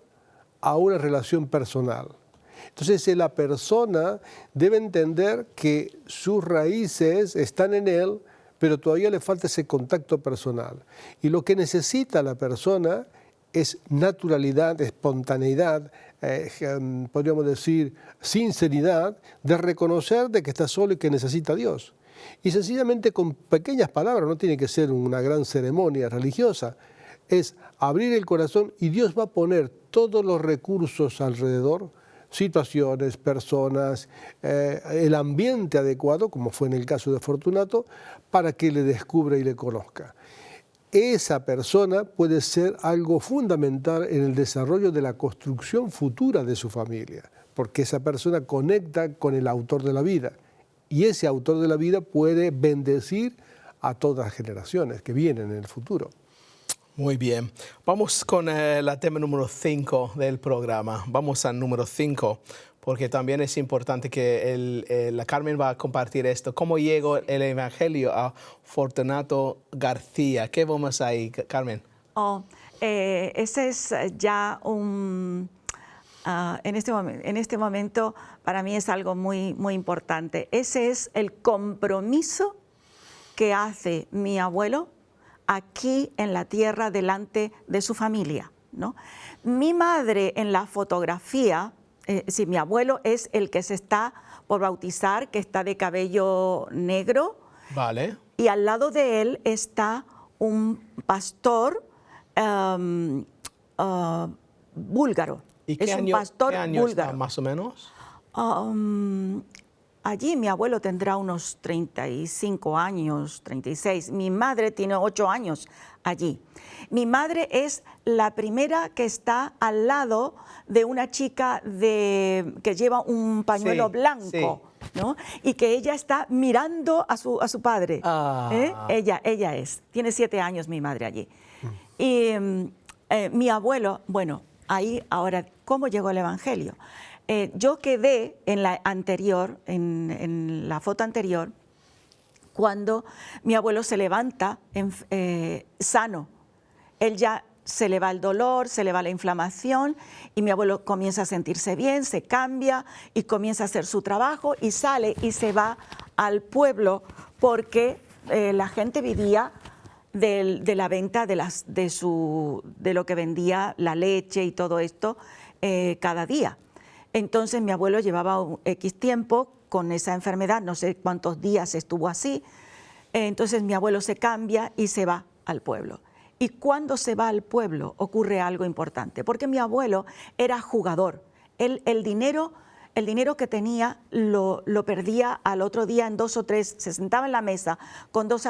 Speaker 2: a una relación personal. Entonces la persona debe entender que sus raíces están en él, pero todavía le falta ese contacto personal. Y lo que necesita la persona es naturalidad, espontaneidad, podríamos decir sinceridad, de reconocer de que está solo y que necesita a Dios. Y sencillamente con pequeñas palabras, no tiene que ser una gran ceremonia religiosa, es abrir el corazón y Dios va a poner todos los recursos alrededor, situaciones, personas, el ambiente adecuado, como fue en el caso de Fortunato, para que le descubra y le conozca. Esa persona puede ser algo fundamental en el desarrollo de la construcción futura de su familia, porque esa persona conecta con el autor de la vida y ese autor de la vida puede bendecir a todas las generaciones que vienen en el futuro.
Speaker 1: Muy bien. Vamos con el tema número 5 del programa. Vamos al número 5, porque también es importante que la Carmen va a compartir esto. ¿Cómo llegó el Evangelio a Fortunato García? ¿Qué vamos ahí, Carmen?
Speaker 3: Ese es ya un... en este momento para mí es algo muy, muy importante. Ese es el compromiso que hace mi abuelo aquí en la tierra delante de su familia, ¿no? Mi madre en la fotografía, sí, mi abuelo es el que se está por bautizar, que está de cabello negro.
Speaker 1: Vale.
Speaker 3: Y al lado de él está un pastor búlgaro.
Speaker 1: ¿Y qué
Speaker 3: es
Speaker 1: año,
Speaker 3: un pastor
Speaker 1: qué año
Speaker 3: búlgaro.
Speaker 1: está, más o menos?
Speaker 3: Allí mi abuelo tendrá unos 35 años, 36. Mi madre tiene 8 años allí. Mi madre es la primera que está al lado de una chica que lleva un pañuelo blanco, ¿no? Y que ella está mirando a su padre. Ella tiene 7 años mi madre allí. Y mi abuelo, bueno, ahí ahora, ¿cómo llegó el Evangelio? Yo quedé en la anterior, en la foto anterior, cuando mi abuelo se levanta sano. Él ya se le va el dolor, se le va la inflamación y mi abuelo comienza a sentirse bien, se cambia y comienza a hacer su trabajo y sale y se va al pueblo porque la gente vivía de la venta de lo que vendía, la leche y todo esto cada día. Entonces mi abuelo llevaba X tiempo con esa enfermedad, no sé cuántos días estuvo así. Entonces mi abuelo se cambia y se va al pueblo. Y cuando se va al pueblo ocurre algo importante, porque mi abuelo era jugador. El dinero que tenía lo perdía al otro día en 2 o 3, se sentaba en la mesa con 2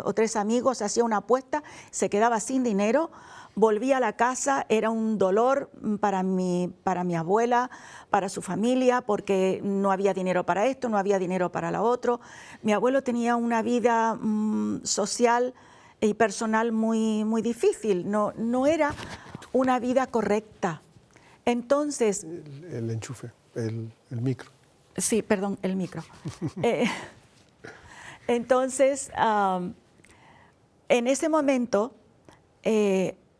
Speaker 3: o 3 amigos, hacía una apuesta, se quedaba sin dinero, volvía a la casa, era un dolor para mi abuela, para su familia, porque no había dinero para esto, no había dinero para lo otro. Mi abuelo tenía una vida social y personal muy, muy difícil, no era una vida correcta. Entonces...
Speaker 2: El enchufe, el micro.
Speaker 3: Sí, perdón, el micro. Entonces, en ese momento,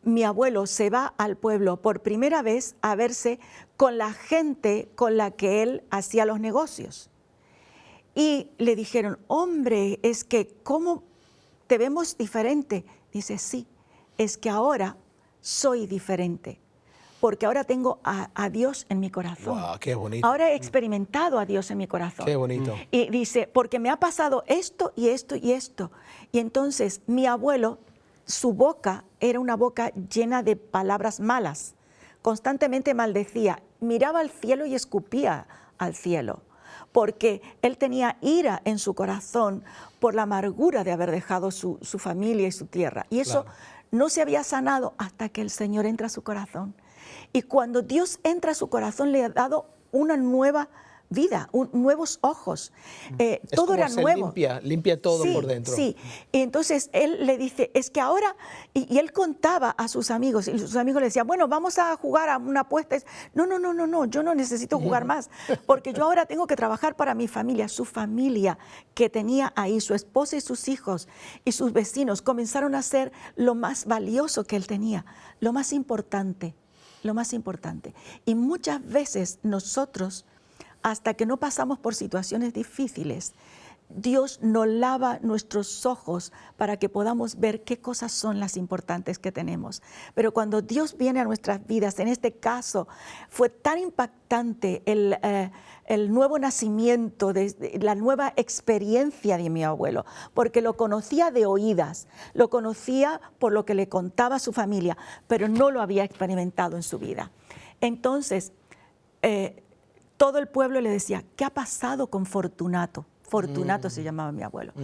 Speaker 3: mi abuelo se va al pueblo por primera vez a verse con la gente con la que él hacía los negocios. Y le dijeron, hombre, es que ¿cómo te vemos diferente? Dice, sí, es que ahora soy diferente, porque ahora tengo a Dios en mi corazón.
Speaker 1: Wow, qué bonito.
Speaker 3: Ahora he experimentado a Dios en mi corazón.
Speaker 1: Qué bonito.
Speaker 3: Y dice, porque me ha pasado esto y esto y esto. Y entonces mi abuelo, su boca era una boca llena de palabras malas. Constantemente maldecía, miraba al cielo y escupía al cielo, porque él tenía ira en su corazón por la amargura de haber dejado su familia y su tierra. Y eso no se había sanado hasta que el Señor entra a su corazón. Y cuando Dios entra a su corazón, le ha dado una nueva vida, nuevos ojos. Todo era nuevo.
Speaker 1: Limpia todo por dentro.
Speaker 3: Sí, y entonces él le dice, es que ahora, y él contaba a sus amigos, y sus amigos le decían, bueno, vamos a jugar a una apuesta. No, yo no necesito jugar más, porque yo ahora tengo que trabajar para mi familia. Su familia que tenía ahí, su esposa y sus hijos y sus vecinos, comenzaron a ser lo más valioso que él tenía, lo más importante. lo más importante. Y muchas veces nosotros, hasta que no pasamos por situaciones difíciles, Dios nos lava nuestros ojos para que podamos ver qué cosas son las importantes que tenemos. Pero cuando Dios viene a nuestras vidas, en este caso, fue tan impactante el nuevo nacimiento, la nueva experiencia de mi abuelo, porque lo conocía de oídas, lo conocía por lo que le contaba a su familia, pero no lo había experimentado en su vida. Entonces, todo el pueblo le decía, ¿qué ha pasado con Fortunato? Fortunato se llamaba mi abuelo.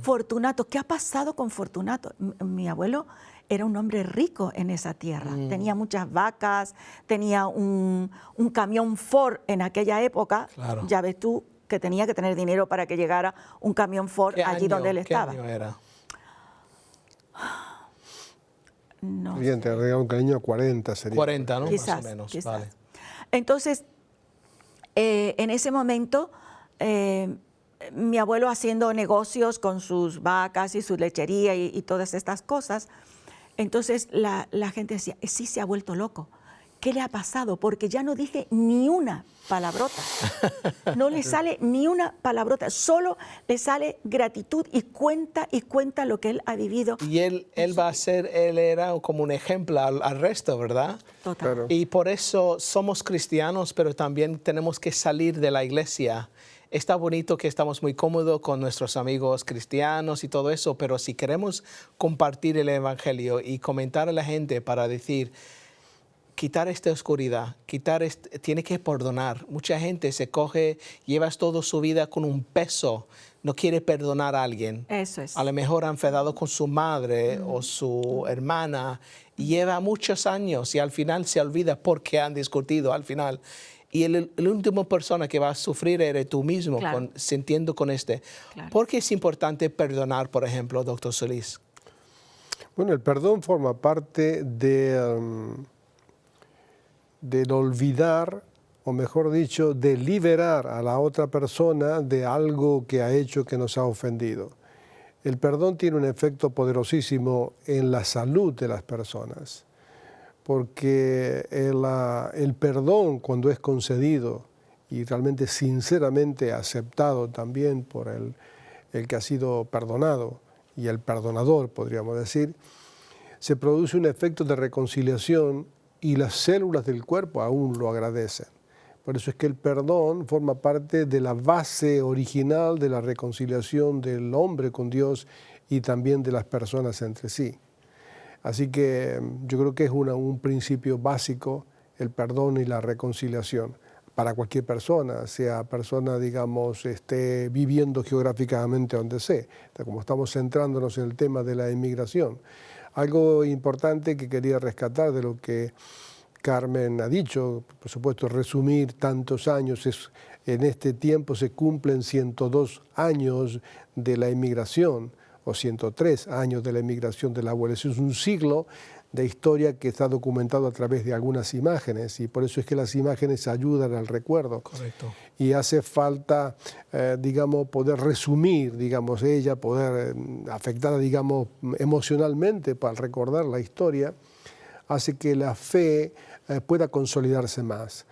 Speaker 3: Fortunato, ¿qué ha pasado con Fortunato? Mi abuelo era un hombre rico en esa tierra. Tenía muchas vacas, tenía un camión Ford en aquella época.
Speaker 1: Claro.
Speaker 3: Ya ves tú que tenía que tener dinero para que llegara un camión Ford allí donde él estaba.
Speaker 1: ¿Qué año era?
Speaker 3: No
Speaker 2: Bien, te regalo un año 40 sería.
Speaker 1: 40, ¿no?
Speaker 3: Quizás,
Speaker 1: Más o menos.
Speaker 3: quizás.
Speaker 1: Vale.
Speaker 3: Entonces, en ese momento, mi abuelo haciendo negocios con sus vacas y su lechería y todas estas cosas, entonces la gente decía, sí se ha vuelto loco. ¿Qué le ha pasado? Porque ya no dice ni una palabrota. No le sale ni una palabrota, solo le sale gratitud y cuenta lo que él ha vivido.
Speaker 1: Y él era como un ejemplo al resto, ¿verdad?
Speaker 3: Total.
Speaker 2: Claro.
Speaker 1: Y por eso somos cristianos, pero también tenemos que salir de la iglesia. Está bonito que estamos muy cómodos con nuestros amigos cristianos y todo eso, pero si queremos compartir el evangelio y comentar a la gente para decir, quitar esta oscuridad, tiene que perdonar. Mucha gente llevas toda su vida con un peso, no quiere perdonar a alguien.
Speaker 3: Eso es.
Speaker 1: A lo mejor han enfadado con su madre o su hermana y lleva muchos años y al final se olvida por qué han discutido al final. Y la última persona que va a sufrir eres tú mismo,
Speaker 3: Claro.
Speaker 1: sintiendo con este.
Speaker 3: Claro.
Speaker 1: ¿Por qué es importante perdonar, por ejemplo, doctor Solís?
Speaker 2: Bueno, el perdón forma parte del olvidar, o mejor dicho, de liberar a la otra persona de algo que ha hecho que nos ha ofendido. El perdón tiene un efecto poderosísimo en la salud de las personas, porque el perdón, cuando es concedido y realmente sinceramente aceptado también por el que ha sido perdonado y el perdonador, podríamos decir, se produce un efecto de reconciliación y las células del cuerpo aún lo agradecen. Por eso es que el perdón forma parte de la base original de la reconciliación del hombre con Dios y también de las personas entre sí. Así que yo creo que es un principio básico el perdón y la reconciliación para cualquier persona, sea persona, digamos, esté viviendo geográficamente donde sea, como estamos centrándonos en el tema de la inmigración. Algo importante que quería rescatar de lo que Carmen ha dicho, por supuesto, resumir tantos años, en este tiempo se cumplen 102 años de la inmigración, o 103 años de la inmigración del abuelo. Eso es un siglo de historia que está documentado a través de algunas imágenes y por eso es que las imágenes ayudan al recuerdo.
Speaker 1: Correcto.
Speaker 2: Y hace falta, digamos, poder resumir, digamos, ella, poder afectada, digamos, emocionalmente para recordar la historia, hace que la fe pueda consolidarse más.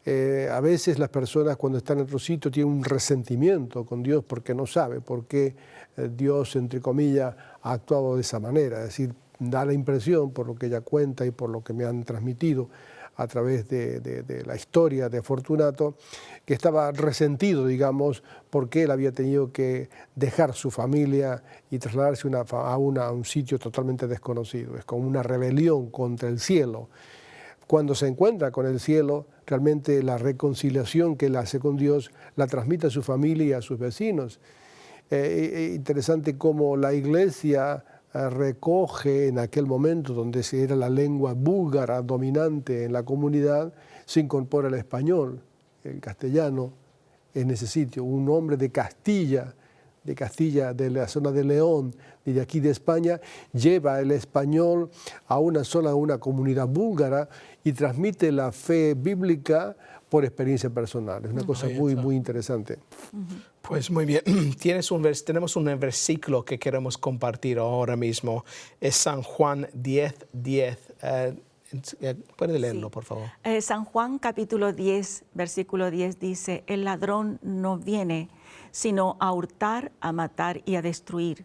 Speaker 2: A veces las personas cuando están en otro sitio tienen un resentimiento con Dios porque no sabe por qué Dios, entre comillas, ha actuado de esa manera. Es decir, da la impresión, por lo que ella cuenta y por lo que me han transmitido a través de la historia de Fortunato, que estaba resentido, digamos, porque él había tenido que dejar su familia y trasladarse a un sitio totalmente desconocido. Es como una rebelión contra el cielo. Cuando se encuentra con el cielo, realmente la reconciliación que él hace con Dios la transmite a su familia y a sus vecinos. Interesante cómo la iglesia recoge en aquel momento donde era la lengua búlgara dominante en la comunidad, se incorpora el español, el castellano en ese sitio. Un hombre de Castilla, de la zona de León y de aquí de España, lleva el español a una comunidad búlgara y transmite la fe bíblica por experiencia personal. Es una cosa muy interesante.
Speaker 1: Pues muy bien, tenemos un versículo que queremos compartir ahora mismo. Es San Juan 10:10. ¿Puede leerlo,
Speaker 3: Sí.
Speaker 1: por favor?
Speaker 3: San Juan capítulo 10, versículo 10 dice, el ladrón no viene sino a hurtar, a matar y a destruir.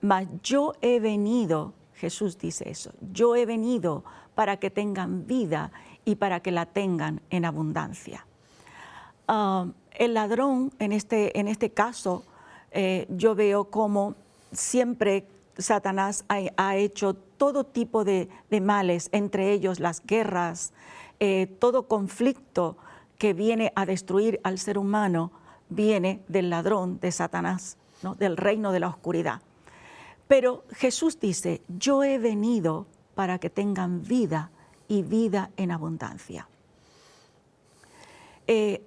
Speaker 3: Mas yo he venido, Jesús dice eso, yo he venido para que tengan vida y para que la tengan en abundancia. El ladrón, en este caso, yo veo como siempre Satanás ha hecho todo tipo de males, entre ellos las guerras, todo conflicto que viene a destruir al ser humano viene del ladrón, de Satanás, ¿no? Del reino de la oscuridad. Pero Jesús dice, yo he venido para que tengan vida y vida en abundancia.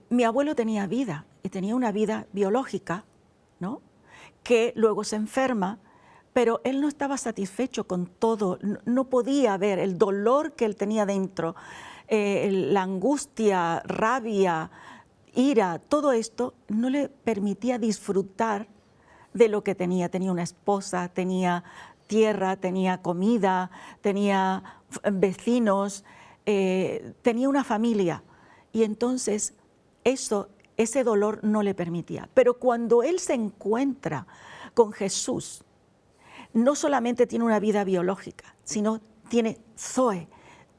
Speaker 3: Mi abuelo tenía vida y tenía una vida biológica, ¿no? Que luego se enferma, pero él no estaba satisfecho con todo, no podía ver el dolor que él tenía dentro, la angustia, rabia, ira, todo esto no le permitía disfrutar de lo que tenía. Tenía una esposa, tenía tierra, tenía comida, tenía vecinos, tenía una familia. Y entonces ese dolor no le permitía. Pero cuando él se encuentra con Jesús, no solamente tiene una vida biológica, sino tiene Zoe,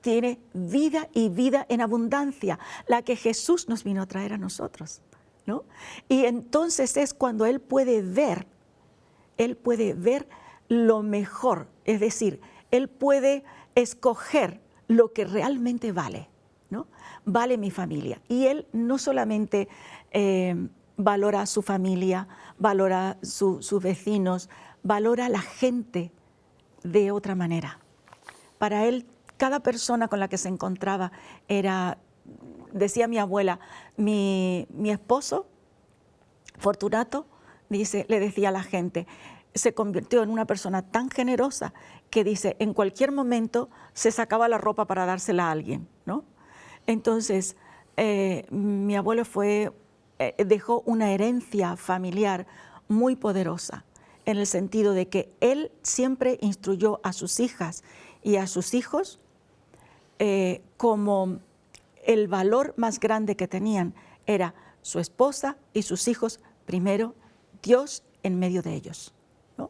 Speaker 3: tiene vida y vida en abundancia, la que Jesús nos vino a traer a nosotros, ¿no? Y entonces es cuando él puede ver lo mejor, es decir, él puede escoger lo que realmente vale, ¿no? Vale mi familia. Y él no solamente valora a su familia, valora sus vecinos, valora a la gente de otra manera. Para él, cada persona con la que se encontraba era, decía mi abuela, mi esposo, Fortunato, le decía a la gente, se convirtió en una persona tan generosa que dice, en cualquier momento se sacaba la ropa para dársela a alguien, ¿no? Entonces, mi abuelo dejó una herencia familiar muy poderosa, en el sentido de que él siempre instruyó a sus hijas y a sus hijos como el valor más grande que tenían era su esposa y sus hijos primero, Dios en medio de ellos, ¿no?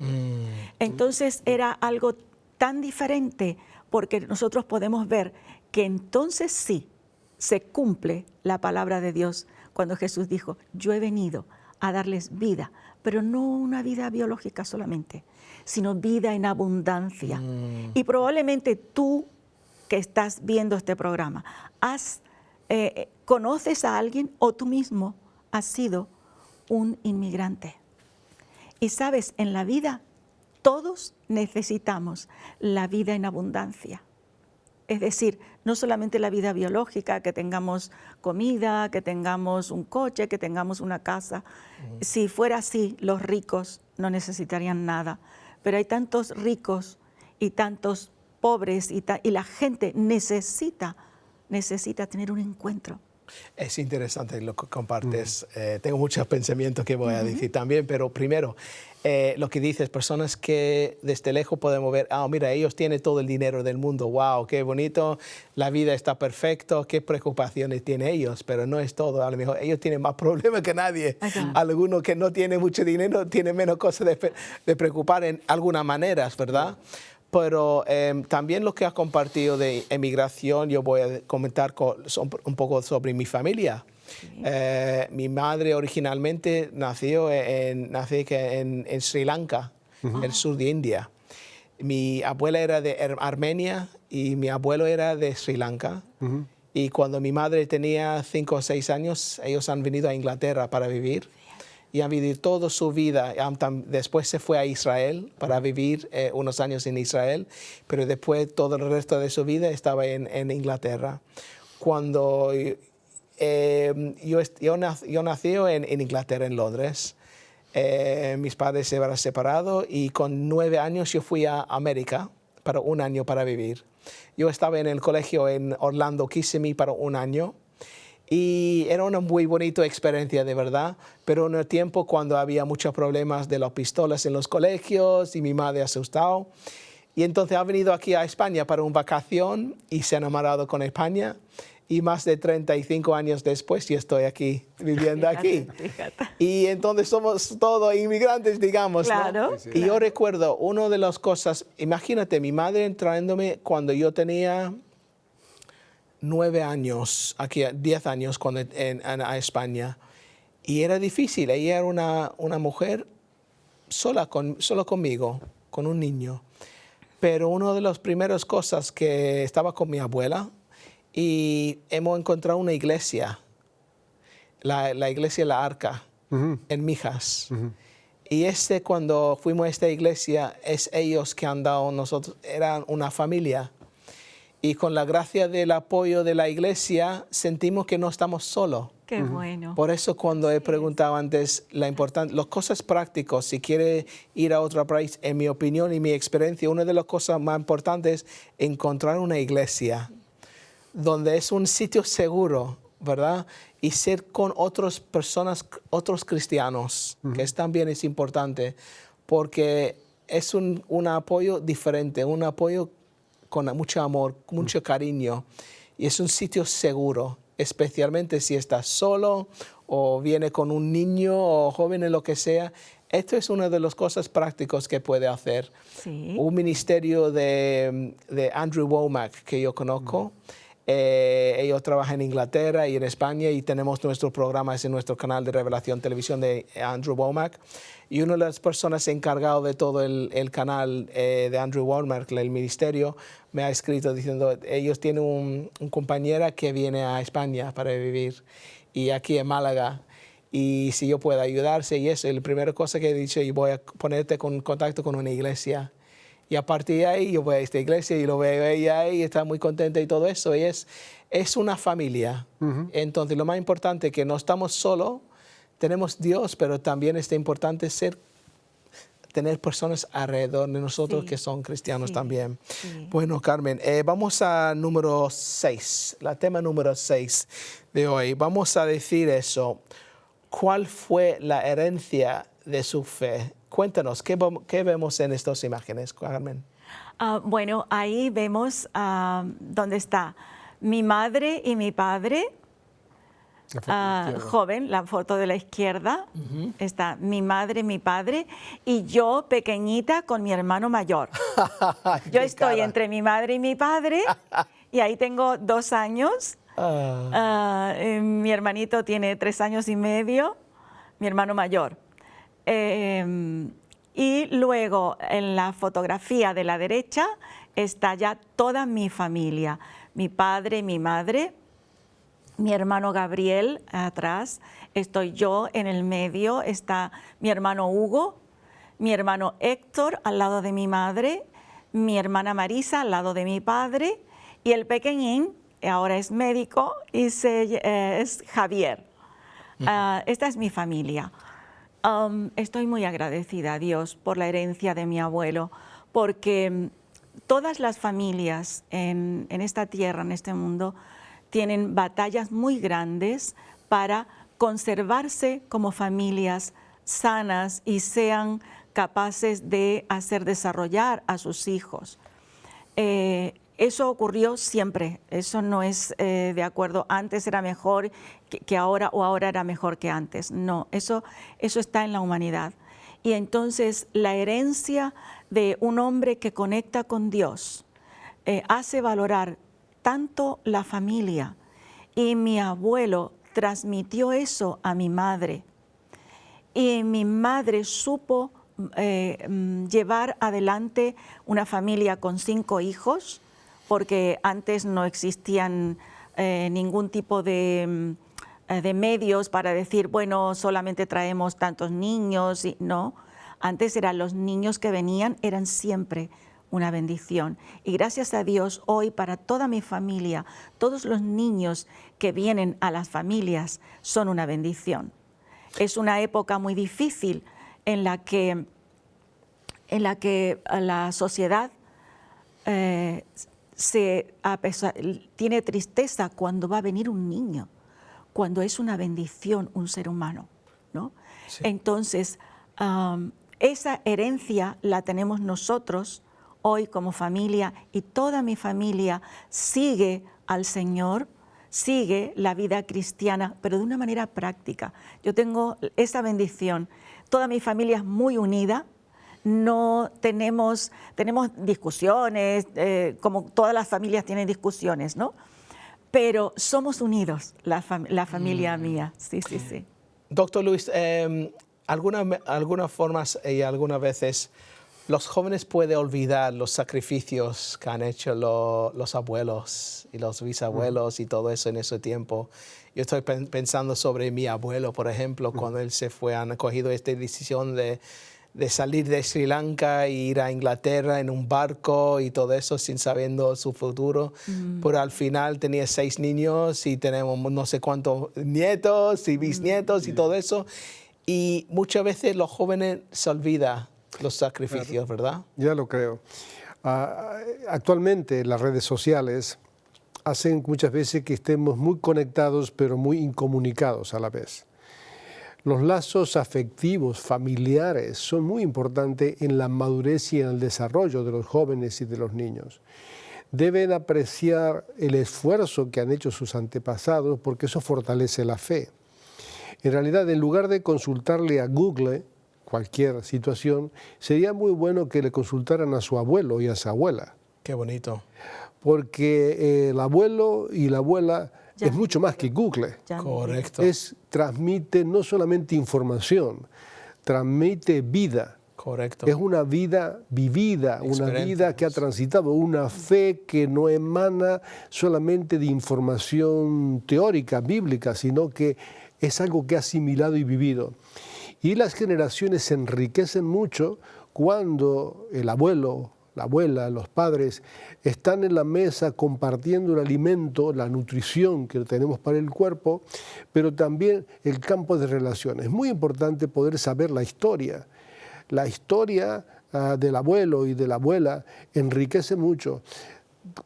Speaker 3: Entonces era algo tan diferente porque nosotros podemos ver que entonces sí se cumple la palabra de Dios cuando Jesús dijo, yo he venido a darles vida, pero no una vida biológica solamente, sino vida en abundancia. Y probablemente tú que estás viendo este programa, conoces a alguien o tú mismo has sido un inmigrante. Y sabes, en la vida todos necesitamos la vida en abundancia. Es decir, no solamente la vida biológica, que tengamos comida, que tengamos un coche, que tengamos una casa. Si fuera así, los ricos no necesitarían nada. Pero hay tantos ricos y tantos pobres y la gente necesita tener un encuentro.
Speaker 1: Es interesante lo que compartes. Tengo muchos pensamientos que voy a decir también, pero primero, lo que dices, personas que desde lejos podemos ver, mira, ellos tienen todo el dinero del mundo, wow, qué bonito, la vida está perfecta, qué preocupaciones tienen ellos, pero no es todo, a lo mejor ellos tienen más problemas que nadie. Algunos que no tienen mucho dinero tienen menos cosas de preocupar en algunas maneras, ¿verdad? Pero también lo que has compartido de emigración, yo voy a comentar un poco sobre mi familia. Sí. Mi madre originalmente nació en Sri Lanka, en el sur de India. Mi abuela era de Armenia y mi abuelo era de Sri Lanka. Y cuando mi madre tenía 5 o 6 años, ellos han venido a Inglaterra para vivir. Y han vivido toda su vida. Después se fue a Israel para vivir unos años en Israel, pero después todo el resto de su vida estaba en Inglaterra. Cuando yo nací en Inglaterra, en Londres, mis padres se habían separado y con 9 años yo fui a América para 1 año para vivir. Yo estaba en el colegio en Orlando Kissimmee para 1 año. Y era una muy bonita experiencia, de verdad, pero en el tiempo cuando había muchos problemas de las pistolas en los colegios y mi madre asustado. Y entonces ha venido aquí a España para una vacación y se ha enamorado con España. Y más de 35 años después yo estoy aquí, viviendo aquí.
Speaker 3: Fíjate.
Speaker 1: Y entonces somos todos inmigrantes, digamos,
Speaker 3: Claro,
Speaker 1: ¿no?
Speaker 2: Sí,
Speaker 1: Y yo recuerdo, una de las cosas, imagínate, mi madre trayéndome cuando yo tenía 9 años, aquí 10 años cuando a España. Y era difícil, ella era una mujer solo conmigo, con un niño. Pero una de las primeras cosas que estaba con mi abuela y hemos encontrado una iglesia, la iglesia La Arca, en Mijas. Y cuando fuimos a esta iglesia, es ellos que han dado nosotros, eran una familia. Y con la gracia del apoyo de la iglesia, sentimos que no estamos solos.
Speaker 3: Qué bueno.
Speaker 1: Por eso cuando he preguntado antes las cosas prácticas, si quiere ir a otro país, en mi opinión y mi experiencia, una de las cosas más importantes es encontrar una iglesia donde es un sitio seguro, ¿verdad? Y ser con otras personas, otros cristianos, que también es importante, porque es un apoyo diferente, un apoyo con mucho amor, mucho cariño, y es un sitio seguro, especialmente si estás solo o viene con un niño o joven o lo que sea. Esto es una de las cosas prácticas que puede hacer.
Speaker 3: Sí.
Speaker 1: Un ministerio de Andrew Womack que yo conozco. Ellos trabajan en Inglaterra y en España y tenemos nuestros programas en nuestro canal de Revelación Televisión de Andrew Womack. Y una de las personas encargadas de todo el canal de Andrew Womack, el ministerio, me ha escrito diciendo ellos tienen un compañera que viene a España para vivir y aquí en Málaga. Y si yo puedo ayudarse y eso, la primera cosa que he dicho, y voy a ponerte en contacto con una iglesia. Y a partir de ahí yo voy a esta iglesia y lo veo a ella y está muy contenta y todo eso. Y es una familia. Entonces lo más importante es que no estamos solos, tenemos Dios, pero también es importante tener personas alrededor de nosotros que son cristianos también.
Speaker 3: Sí.
Speaker 1: Bueno, Carmen, vamos a número 6, la tema número 6 de hoy. Vamos a decir eso. ¿Cuál fue la herencia de su fe? Cuéntanos, ¿qué vemos en estas imágenes, Carmen?
Speaker 3: Bueno, ahí vemos dónde está mi madre y mi padre, joven, la foto de la izquierda, está mi madre y mi padre, y yo pequeñita con mi hermano mayor. Yo estoy entre mi madre y mi padre, y ahí tengo 2 años. Mi hermanito tiene 3 años y medio, mi hermano mayor. Y luego en la fotografía de la derecha está ya toda mi familia, mi padre, mi madre, mi hermano Gabriel atrás, estoy yo en el medio, está mi hermano Hugo, mi hermano Héctor al lado de mi madre, mi hermana Marisa al lado de mi padre y el pequeñín ahora es médico y es Javier. Esta es mi familia. Estoy muy agradecida a Dios por la herencia de mi abuelo, porque todas las familias en esta tierra, en este mundo, tienen batallas muy grandes para conservarse como familias sanas y sean capaces de hacer desarrollar a sus hijos. Eso ocurrió siempre, eso no es de acuerdo, antes era mejor que ahora o ahora era mejor que antes. No, eso está en la humanidad. Y entonces la herencia de un hombre que conecta con Dios hace valorar tanto la familia. Y mi abuelo transmitió eso a mi madre. Y mi madre supo llevar adelante una familia con 5 hijos, porque antes no existían ningún tipo de medios para decir, bueno, solamente traemos tantos niños. No, antes eran los niños que venían, eran siempre una bendición. Y gracias a Dios, hoy para toda mi familia, todos los niños que vienen a las familias son una bendición. Es una época muy difícil en la que la sociedad tiene tristeza cuando va a venir un niño, cuando es una bendición un ser humano, ¿no? Sí. Entonces, esa herencia la tenemos nosotros hoy como familia, y toda mi familia sigue al Señor, sigue la vida cristiana, pero de una manera práctica. Yo tengo esa bendición. Toda mi familia es muy unida. No tenemos discusiones, como todas las familias tienen discusiones, ¿no? Pero somos unidos, la familia mía. Sí, sí, sí.
Speaker 1: Doctor Luis, algunas formas y algunas veces los jóvenes pueden olvidar los sacrificios que han hecho los abuelos y los bisabuelos y todo eso en ese tiempo. Yo estoy pensando sobre mi abuelo, por ejemplo, cuando él se fue, han cogido esta decisión de salir de Sri Lanka e ir a Inglaterra en un barco y todo eso sin sabiendo su futuro. Pero al final tenía 6 niños y tenemos no sé cuántos nietos y bisnietos y todo eso. Y muchas veces los jóvenes se olvidan los sacrificios, ¿verdad?
Speaker 2: Ya lo creo. Actualmente las redes sociales hacen muchas veces que estemos muy conectados pero muy incomunicados a la vez. Los lazos afectivos, familiares, son muy importantes en la madurez y en el desarrollo de los jóvenes y de los niños. Deben apreciar el esfuerzo que han hecho sus antepasados porque eso fortalece la fe. En realidad, en lugar de consultarle a Google cualquier situación, sería muy bueno que le consultaran a su abuelo y a su abuela.
Speaker 1: Qué bonito.
Speaker 2: Porque el abuelo y la abuela es mucho más que Google.
Speaker 1: Correcto.
Speaker 2: Transmite no solamente información, transmite vida.
Speaker 1: Correcto.
Speaker 2: Es una vida vivida, una vida que ha transitado, una fe que no emana solamente de información teórica, bíblica, sino que es algo que ha asimilado y vivido. Y las generaciones se enriquecen mucho cuando el abuelo, la abuela, los padres están en la mesa compartiendo el alimento, la nutrición que tenemos para el cuerpo, pero también el campo de relaciones. Es muy importante poder saber la historia. La historia del abuelo y de la abuela enriquece mucho.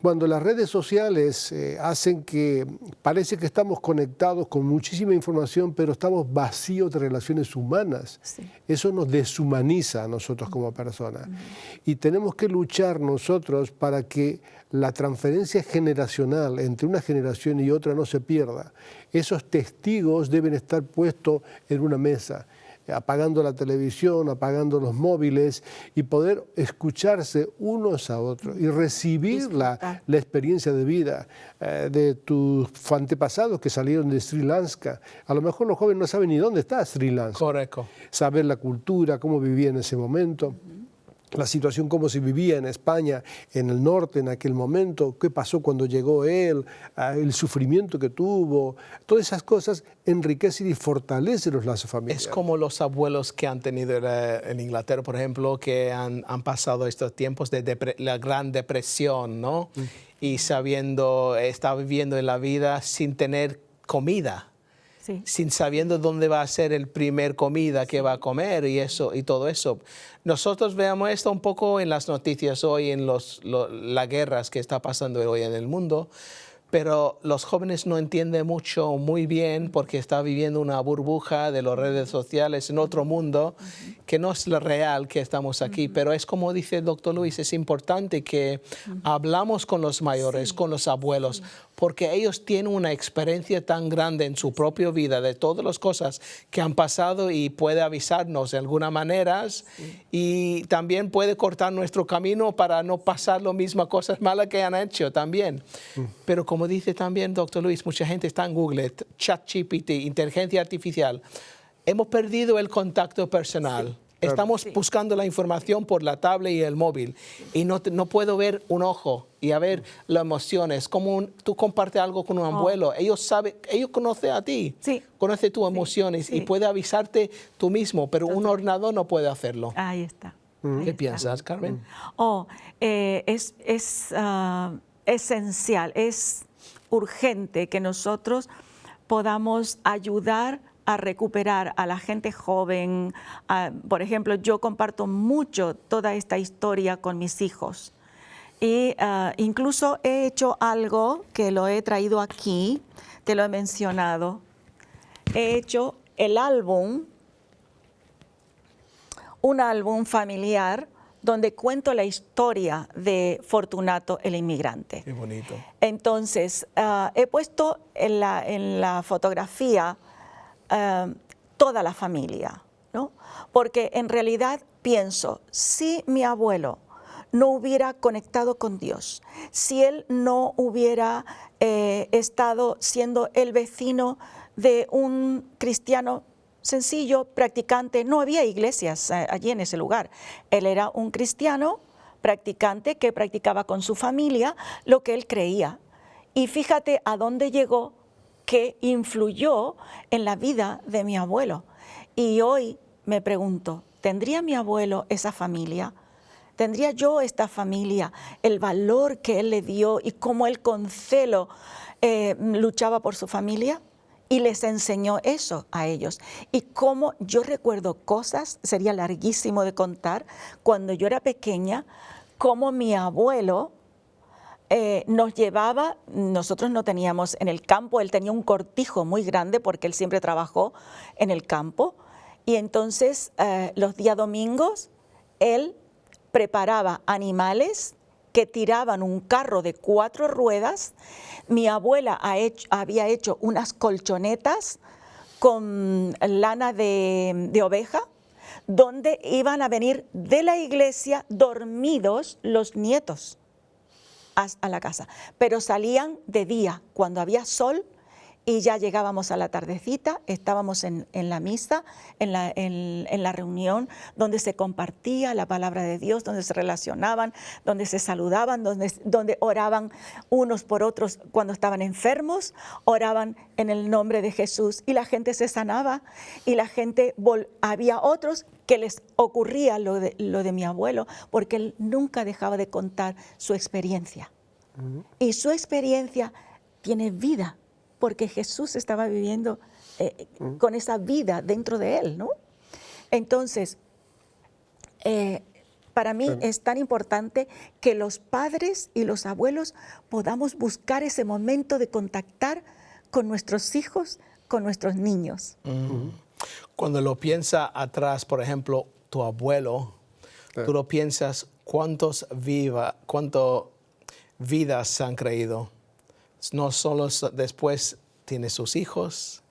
Speaker 2: Cuando las redes sociales hacen que parece que estamos conectados con muchísima información, pero estamos vacíos de relaciones humanas, sí. Eso nos deshumaniza a nosotros como personas. Y tenemos que luchar nosotros para que la transferencia generacional entre una generación y otra no se pierda. Esos testigos deben estar puestos en una mesa, apagando la televisión, apagando los móviles y poder escucharse unos a otros y recibir la experiencia de vida de tus antepasados que salieron de Sri Lanka. A lo mejor los jóvenes no saben ni dónde está Sri Lanka.
Speaker 1: Correcto.
Speaker 2: Saber la cultura, cómo vivía en ese momento. La situación, cómo se vivía en España, en el norte en aquel momento, qué pasó cuando llegó él, el sufrimiento que tuvo, todas esas cosas enriquecen y fortalecen los lazos familiares.
Speaker 1: Es como los abuelos que han tenido en Inglaterra, por ejemplo, que han pasado estos tiempos de la Gran Depresión, ¿no? Y estaba viviendo en la vida sin tener comida. Sí. Sin sabiendo dónde va a ser el primer comida que va a comer y todo eso. Nosotros veamos esto un poco en las noticias hoy, en las guerras que está pasando hoy en el mundo, pero los jóvenes no entienden muy bien porque está viviendo una burbuja de las redes sociales en otro mundo que no es lo real que estamos aquí, pero es como dice el doctor Luis, es importante que hablamos con los mayores, con los abuelos, porque ellos tienen una experiencia tan grande en su propia vida de todas las cosas que han pasado y puede avisarnos de alguna manera y también puede cortar nuestro camino para no pasar las mismas cosas malas que han hecho también. Pero como dice también doctor Luis, mucha gente está en Google, ChatGPT, inteligencia artificial. Hemos perdido el contacto personal. Sí. Estamos buscando la información por la tablet y el móvil y no puedo ver un ojo y a ver las emociones. Como tú compartes algo con un abuelo, ellos conocen a ti, conocen tus emociones y puede avisarte tú mismo, pero un ordenador no puede hacerlo.
Speaker 3: Ahí está.
Speaker 1: ¿Qué piensas, Carmen?
Speaker 3: Es esencial, es urgente que nosotros podamos ayudar a recuperar a la gente joven. Por ejemplo, yo comparto mucho toda esta historia con mis hijos. Y incluso he hecho algo que lo he traído aquí, te lo he mencionado. He hecho el álbum, un álbum familiar donde cuento la historia de Fortunato el inmigrante.
Speaker 1: Qué bonito.
Speaker 3: Entonces, he puesto en la fotografía toda la familia, ¿no? Porque en realidad pienso, si mi abuelo no hubiera conectado con Dios, si él no hubiera estado siendo el vecino de un cristiano sencillo, practicante, no había iglesias allí en ese lugar. Él era un cristiano practicante que practicaba con su familia lo que él creía. Y fíjate a dónde llegó, que influyó en la vida de mi abuelo. Y hoy me pregunto, ¿tendría mi abuelo esa familia? ¿Tendría yo esta familia, el valor que él le dio y cómo él con celo luchaba por su familia? Y les enseñó eso a ellos. Y como yo recuerdo cosas, sería larguísimo de contar, cuando yo era pequeña, como mi abuelo nos llevaba, nosotros no teníamos en el campo, él tenía un cortijo muy grande porque él siempre trabajó en el campo. Y entonces los días domingos, él preparaba animales que tiraban un carro de 4 ruedas. Mi abuela había hecho unas colchonetas con lana de oveja, donde iban a venir de la iglesia dormidos los nietos a la casa, pero salían de día cuando había sol. Y ya llegábamos a la tardecita, estábamos en la misa, en la reunión, donde se compartía la palabra de Dios, donde se relacionaban, donde se saludaban, donde oraban unos por otros cuando estaban enfermos, oraban en el nombre de Jesús y la gente se sanaba. Y la gente, había otros que les ocurría lo de mi abuelo, porque él nunca dejaba de contar su experiencia. Y su experiencia tiene vida, porque Jesús estaba viviendo con esa vida dentro de él, ¿no? Entonces, para mí es tan importante que los padres y los abuelos podamos buscar ese momento de contactar con nuestros hijos, con nuestros niños.
Speaker 1: Cuando lo piensa atrás, por ejemplo, tu abuelo, tú lo piensas, ¿cuántas vidas se han creído? No solo después tiene sus hijos,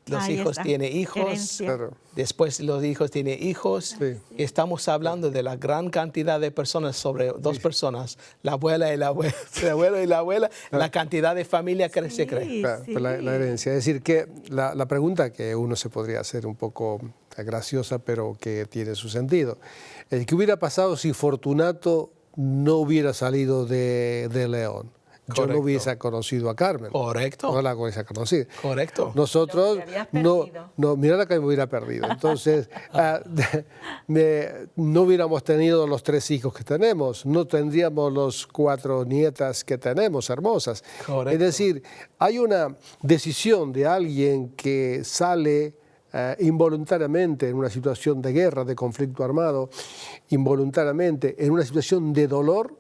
Speaker 1: los hijos tienen hijos,
Speaker 2: Claro.
Speaker 1: después los hijos tienen hijos.
Speaker 2: Sí.
Speaker 1: Estamos hablando de la gran cantidad de personas sobre 2 personas, la abuela y la abuela, el abuelo y la abuela, la cantidad de familia que se cree.
Speaker 2: Claro, pues la herencia. Es decir, que la pregunta que uno se podría hacer un poco graciosa, pero que tiene su sentido. ¿Qué hubiera pasado si Fortunato no hubiera salido de León? Yo no hubiese conocido a Carmen.
Speaker 1: Correcto.
Speaker 2: No la hubiese conocido.
Speaker 1: Correcto.
Speaker 2: Nosotros no, mira la que me hubiera perdido. Entonces, no hubiéramos tenido los 3 hijos que tenemos, no tendríamos los 4 nietas que tenemos, hermosas.
Speaker 1: Correcto.
Speaker 2: Es decir, hay una decisión de alguien que sale involuntariamente en una situación de guerra, de conflicto armado, involuntariamente en una situación de dolor.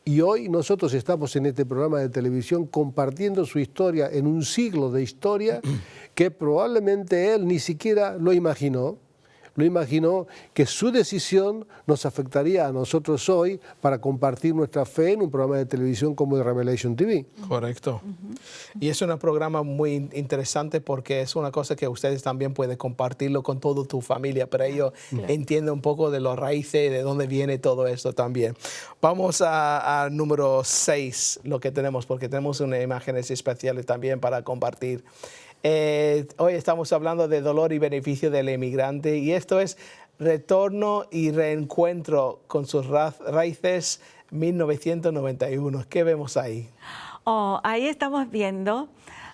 Speaker 2: Y hoy nosotros estamos en este programa de televisión compartiendo su historia en un siglo de historia que probablemente él ni siquiera lo imaginó que su decisión nos afectaría a nosotros hoy para compartir nuestra fe en un programa de televisión como Revelation TV.
Speaker 1: Correcto. Y es un programa muy interesante porque es una cosa que ustedes también pueden compartirlo con toda tu familia, pero ellos entienden un poco de los raíces, de dónde viene todo esto también. Vamos a número 6, lo que tenemos, porque tenemos unas imágenes especiales también para compartir. Hoy estamos hablando de dolor y beneficio del emigrante y esto es retorno y reencuentro con sus raíces 1991. ¿Qué vemos ahí?
Speaker 3: Ahí estamos viendo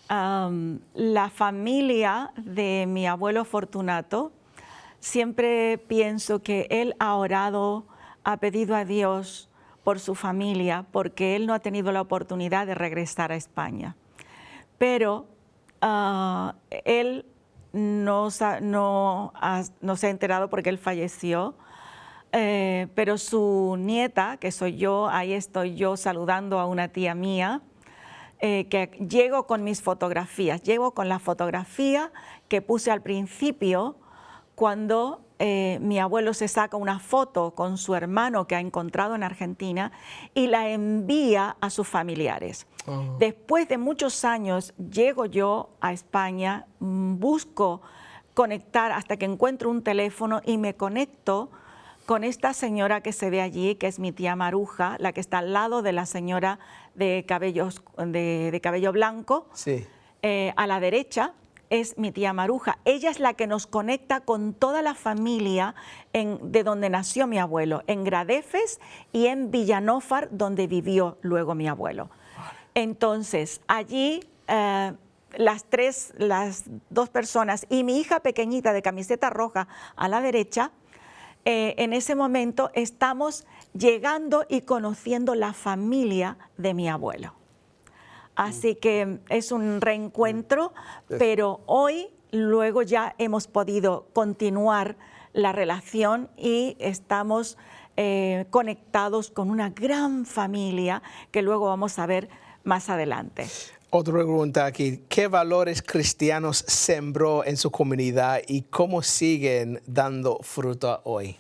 Speaker 3: la familia de mi abuelo Fortunato. Siempre pienso que él ha orado, ha pedido a Dios por su familia, porque él no ha tenido la oportunidad de regresar a España. Pero él no se ha enterado porque él falleció, pero su nieta, que soy yo, ahí estoy yo saludando a una tía mía, que llego con mis fotografías, llego con la fotografía que puse al principio cuando mi abuelo se saca una foto con su hermano que ha encontrado en Argentina y la envía a sus familiares. Después de muchos años llego yo a España, busco conectar hasta que encuentro un teléfono y me conecto con esta señora que se ve allí, que es mi tía Maruja, la que está al lado de la señora de cabello blanco.
Speaker 1: Sí.
Speaker 3: A la derecha es mi tía Maruja. Ella es la que nos conecta con toda la familia de donde nació mi abuelo, en Gradefes y en Villanófar, donde vivió luego mi abuelo. Entonces, allí las dos personas y mi hija pequeñita de camiseta roja a la derecha, en ese momento estamos llegando y conociendo la familia de mi abuelo. Así que es un reencuentro, pero hoy, luego ya hemos podido continuar la relación y estamos conectados con una gran familia que luego vamos a ver más adelante.
Speaker 1: Otra pregunta aquí, ¿qué valores cristianos sembró en su comunidad y cómo siguen dando fruto hoy?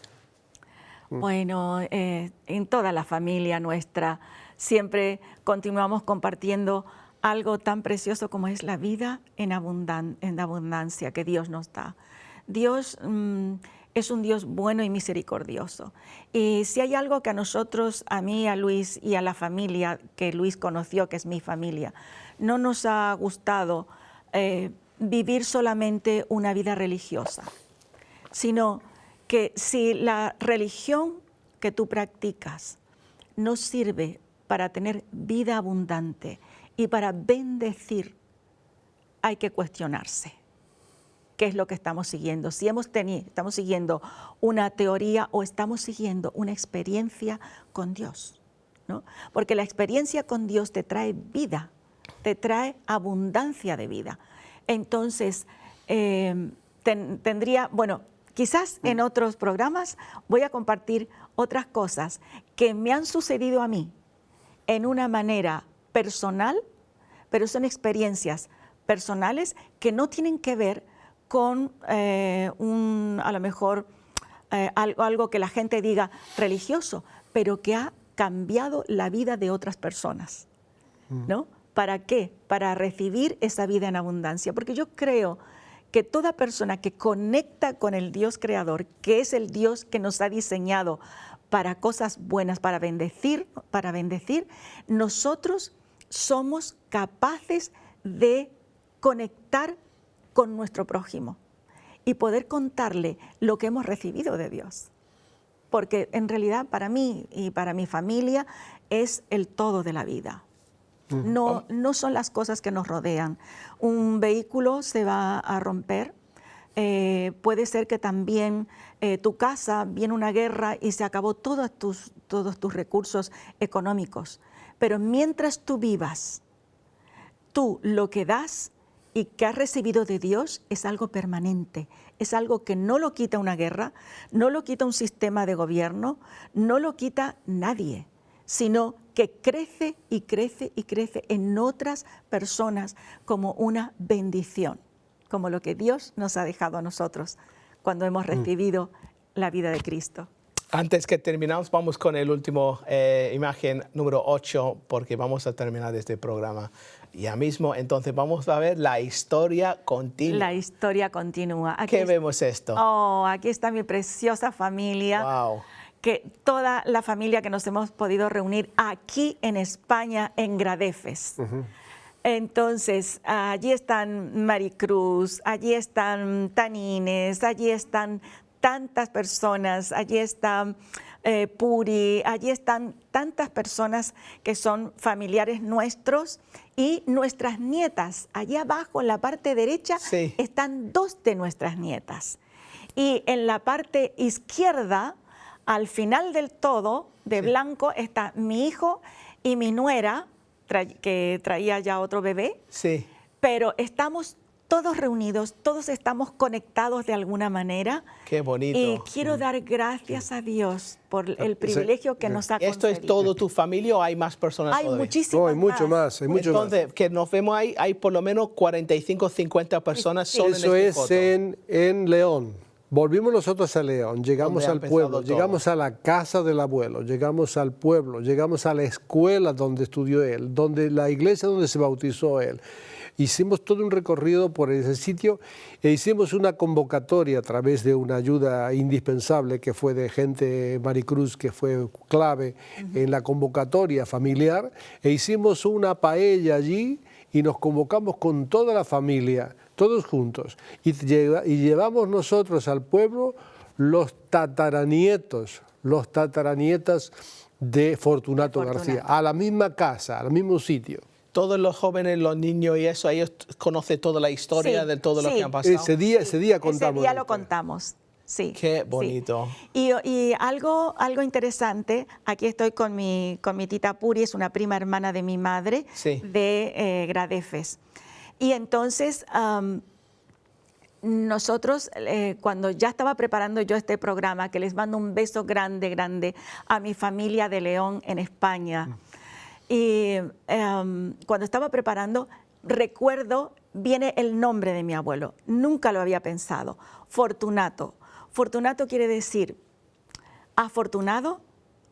Speaker 3: Bueno, en toda la familia nuestra siempre continuamos compartiendo algo tan precioso como es la vida en abundancia que Dios nos da. Dios es un Dios bueno y misericordioso. Y si hay algo que a nosotros, a mí, a Luis y a la familia que Luis conoció, que es mi familia, no nos ha gustado vivir solamente una vida religiosa, sino que si la religión que tú practicas no sirve para tener vida abundante y para bendecir, hay que cuestionarse qué es lo que estamos siguiendo. Si estamos siguiendo una teoría o estamos siguiendo una experiencia con Dios, ¿no? Porque la experiencia con Dios te trae vida, te trae abundancia de vida. Entonces, quizás en otros programas voy a compartir otras cosas que me han sucedido a mí en una manera personal, pero son experiencias personales que no tienen que ver con a lo mejor algo que la gente diga religioso, pero que ha cambiado la vida de otras personas, ¿no? ¿Para qué? Para recibir esa vida en abundancia, porque yo creo que toda persona que conecta con el Dios creador, que es el Dios que nos ha diseñado para cosas buenas, para bendecir, nosotros somos capaces de conectar con nuestro prójimo y poder contarle lo que hemos recibido de Dios. Porque en realidad para mí y para mi familia es el todo de la vida. No son las cosas que nos rodean. Un vehículo se va a romper, puede ser que también tu casa, viene una guerra y se acabó todos tus recursos económicos. Pero mientras tú vivas, tú lo que das y que has recibido de Dios es algo permanente, es algo que no lo quita una guerra, no lo quita un sistema de gobierno, no lo quita nadie, sino que crece y crece y crece en otras personas como una bendición, como lo que Dios nos ha dejado a nosotros cuando hemos recibido la vida de Cristo.
Speaker 1: Antes que terminamos, vamos con el último imagen, número 8, porque vamos a terminar este programa ya mismo. Entonces vamos a ver la historia continua.
Speaker 3: La historia continúa.
Speaker 1: ¿Qué vemos esto?
Speaker 3: Oh, aquí está mi preciosa familia.
Speaker 1: Wow.
Speaker 3: Que toda la familia que nos hemos podido reunir aquí en España, en Gradefes. Entonces, allí están Maricruz, allí están Tanines, allí están tantas personas, allí está Puri, allí están tantas personas que son familiares nuestros y nuestras nietas. Allí abajo, en la parte derecha,
Speaker 1: sí,
Speaker 3: están 2 de nuestras nietas. Y en la parte izquierda, al final del todo, de blanco, está mi hijo y mi nuera, que traía ya otro bebé.
Speaker 1: Sí.
Speaker 3: Pero estamos todos reunidos, todos estamos conectados de alguna manera.
Speaker 1: Qué bonito.
Speaker 3: Y quiero dar gracias a Dios por el privilegio que nos ha concedido.
Speaker 1: ¿Esto es todo tu familia o hay más personas
Speaker 3: Hay
Speaker 1: todavía?
Speaker 3: muchísimas
Speaker 2: hay mucho más. Hay mucho
Speaker 1: Entonces, que nos vemos ahí, hay por lo menos 45, 50 personas solo en
Speaker 2: Eso
Speaker 1: esta
Speaker 2: es
Speaker 1: foto.
Speaker 2: en León, Volvimos nosotros a León, llegamos
Speaker 1: Donde ha
Speaker 2: al pueblo,
Speaker 1: empezado todo.
Speaker 2: llegamos a la casa del abuelo, llegamos al pueblo, llegamos a la escuela donde estudió él, la iglesia donde se bautizó él. Hicimos todo un recorrido por ese sitio e hicimos una convocatoria a través de una ayuda indispensable que fue de gente, Maricruz, que fue clave en la convocatoria familiar, e hicimos una paella allí y nos convocamos con toda la familia, todos juntos, y llevamos nosotros al pueblo los tataranietas de Fortunato García, a la misma casa, al mismo sitio.
Speaker 1: Todos los jóvenes, los niños y eso, ellos conocen toda la historia
Speaker 3: Sí,
Speaker 1: de todo lo
Speaker 3: sí.
Speaker 1: que han pasado.
Speaker 2: Ese día contamos.
Speaker 3: Ese día lo contamos. Sí.
Speaker 1: Qué bonito.
Speaker 3: Sí. Y algo interesante, aquí estoy con mi tita Puri, es una prima hermana de mi madre,
Speaker 1: Sí.
Speaker 3: de Gradefes. Y entonces nosotros, cuando ya estaba preparando yo este programa, que les mando un beso grande, grande a mi familia de León en España, y cuando estaba preparando, recuerdo, viene el nombre de mi abuelo, nunca lo había pensado, Fortunato. Fortunato quiere decir afortunado,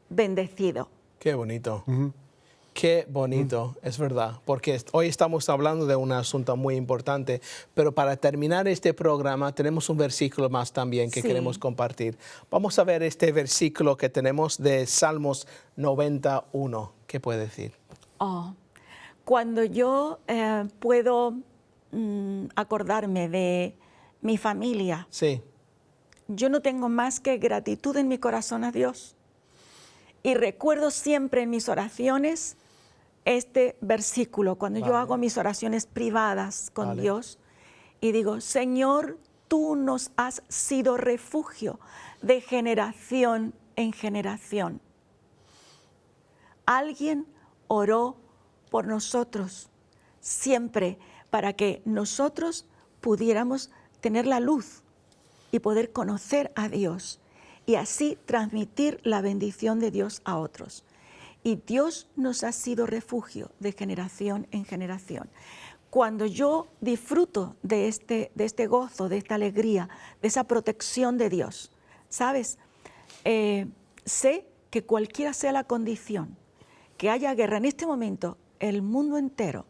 Speaker 3: bendecido.
Speaker 1: Qué bonito. Qué bonito, es verdad, porque hoy estamos hablando de un asunto muy importante, pero para terminar este programa tenemos un versículo más también que
Speaker 3: Sí.
Speaker 1: queremos compartir. Vamos a ver este versículo que tenemos de Salmos 91. ¿Qué puede decir?
Speaker 3: Oh, cuando yo puedo acordarme de mi familia,
Speaker 1: Sí,
Speaker 3: yo no tengo más que gratitud en mi corazón a Dios. Y recuerdo siempre en mis oraciones este versículo, cuando yo hago mis oraciones privadas con
Speaker 1: Vale.
Speaker 3: Dios, y digo, Señor, tú nos has sido refugio de generación en generación. Alguien oró por nosotros siempre para que nosotros pudiéramos tener la luz y poder conocer a Dios y así transmitir la bendición de Dios a otros. Y Dios nos ha sido refugio de generación en generación. Cuando yo disfruto de este gozo, de esta alegría, de esa protección de Dios, ¿sabes? Sé que cualquiera sea la condición, que haya guerra en este momento, el mundo entero,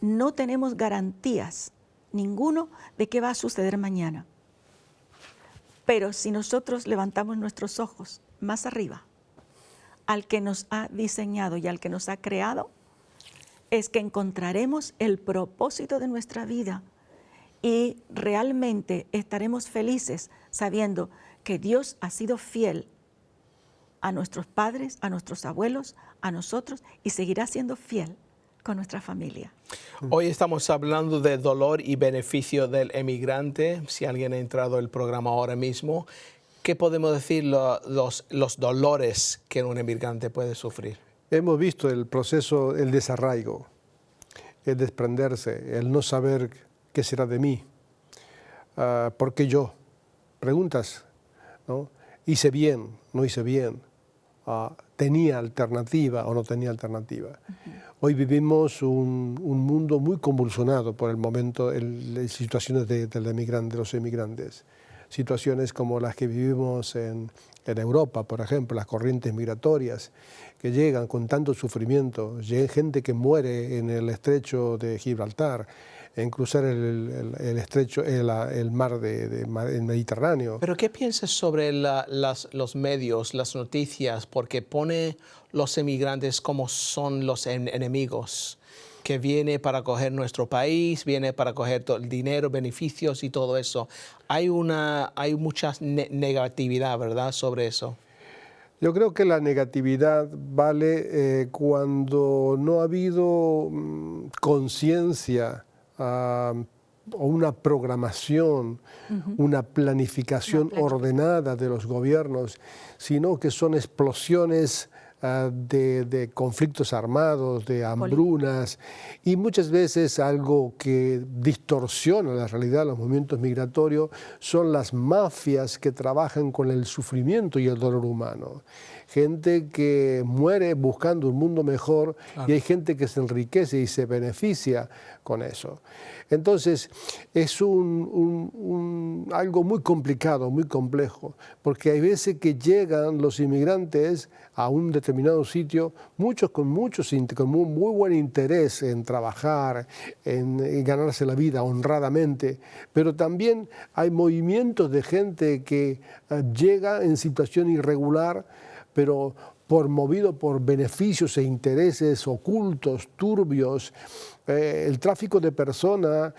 Speaker 3: no tenemos garantías, ninguno, de qué va a suceder mañana. Pero si nosotros levantamos nuestros ojos más arriba, al que nos ha diseñado y al que nos ha creado, es que encontraremos el propósito de nuestra vida y realmente estaremos felices sabiendo que Dios ha sido fiel a nuestros padres, a nuestros abuelos, a nosotros y seguirá siendo fiel con nuestra familia.
Speaker 1: hoy estamos hablando de dolor y beneficio del emigrante. Si alguien ha entrado al programa ahora mismo, ¿qué podemos decir los dolores que un emigrante puede sufrir?
Speaker 2: Hemos visto el proceso, el desarraigo, el desprenderse, el no saber qué será de mí, por qué yo. Preguntas, ¿no? ¿Hice bien? ¿No hice bien? ¿Tenía alternativa o no tenía alternativa? Hoy vivimos un mundo muy convulsionado por el momento en situaciones de los emigrantes. Situaciones como las que vivimos en Europa, por ejemplo, las corrientes migratorias que llegan con tanto sufrimiento, gente que muere en el estrecho de Gibraltar, en cruzar el estrecho, el mar el Mediterráneo.
Speaker 1: Pero ¿qué piensas sobre los medios, las noticias? Porque pone los emigrantes como son los enemigos, que viene para coger nuestro país, viene para coger todo el dinero, beneficios y todo eso. Hay mucha negatividad, ¿verdad?, sobre eso.
Speaker 2: Yo creo que la negatividad vale cuando no ha habido conciencia o una programación, una planificación ordenada de los gobiernos, sino que son explosiones de conflictos armados, de hambrunas, y muchas veces algo que distorsiona la realidad de los movimientos migratorios son las mafias que trabajan con el sufrimiento y el dolor humano. Gente que muere buscando un mundo mejor, y hay gente que se enriquece y se beneficia con eso. Entonces, es algo muy complicado, muy complejo, porque hay veces que llegan los inmigrantes a un determinado sitio, muchos con muy buen interés en trabajar, en ganarse la vida honradamente, pero también hay movimientos de gente que llega en situación irregular, pero movido por beneficios e intereses ocultos, turbios. El tráfico de personas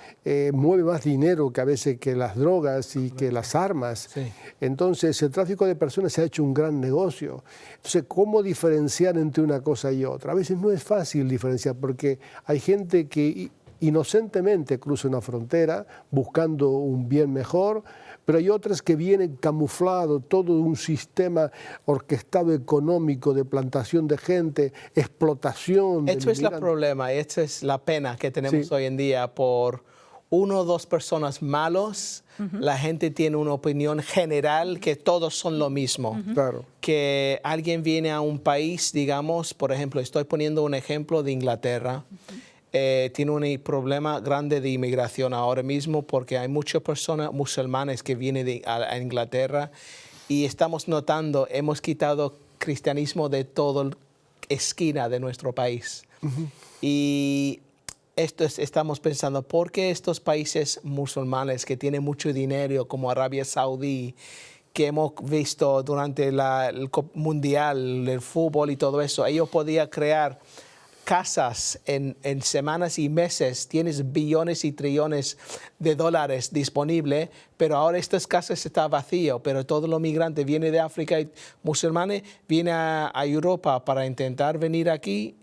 Speaker 2: mueve más dinero que a veces que las drogas y que las armas.
Speaker 1: Sí.
Speaker 2: Entonces, el tráfico de personas se ha hecho un gran negocio. Entonces, ¿cómo diferenciar entre una cosa y otra? A veces no es fácil diferenciar porque hay gente que inocentemente cruza una frontera buscando un bien mejor, pero hay otras que vienen camuflado, todo un sistema orquestado económico de plantación de gente, explotación.
Speaker 1: Esto es el problema, esta es la pena que tenemos hoy en día por 1 o 2 personas malos. La gente tiene una opinión general que todos son lo mismo.
Speaker 2: Claro.
Speaker 1: Que alguien viene a un país, digamos, por ejemplo, estoy poniendo un ejemplo de Inglaterra. Tiene un problema grande de inmigración ahora mismo porque hay muchas personas musulmanes que vienen a Inglaterra y estamos notando, hemos quitado cristianismo de toda esquina de nuestro país. Y estamos pensando, ¿por qué estos países musulmanes que tienen mucho dinero como Arabia Saudí, que hemos visto durante el Mundial, el fútbol y todo eso, ellos podían crear casas en semanas y meses, tienes billones y trillones de dólares disponibles, pero ahora estas casas están vacías, pero todos los migrantes vienen de África y musulmanes vienen a Europa para intentar venir aquí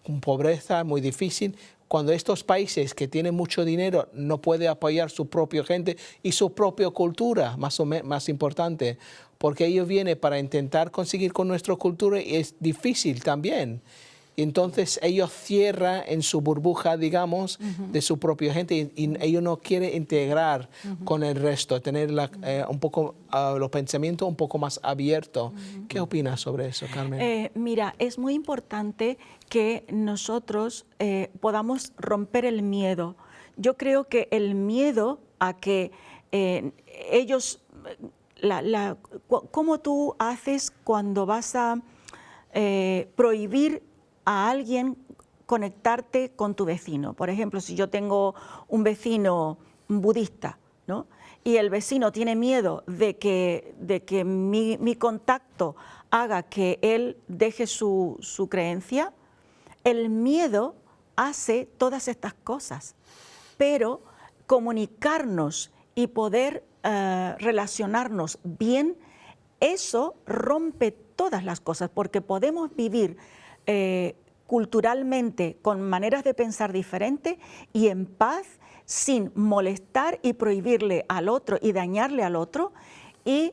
Speaker 1: con pobreza muy difícil, cuando estos países que tienen mucho dinero no pueden apoyar su propia gente y su propia cultura, más importante, porque ellos vienen para intentar conseguir con nuestra cultura y es difícil también. Entonces ellos cierran en su burbuja, digamos, de su propia gente y ellos no quieren integrar con el resto, tener un poco los pensamientos un poco más abiertos. ¿Qué opinas sobre eso, Carmen?
Speaker 3: Mira, es muy importante que nosotros podamos romper el miedo. Yo creo que el miedo a que ellos, ¿cómo tú haces cuando vas a prohibir a alguien conectarte con tu vecino? Por ejemplo, si yo tengo un vecino budista, ¿no? Y el vecino tiene miedo de que mi contacto haga que él deje su creencia, el miedo hace todas estas cosas. Pero comunicarnos y poder relacionarnos bien, eso rompe todas las cosas, porque podemos vivir culturalmente con maneras de pensar diferentes y en paz, sin molestar y prohibirle al otro y dañarle al otro, y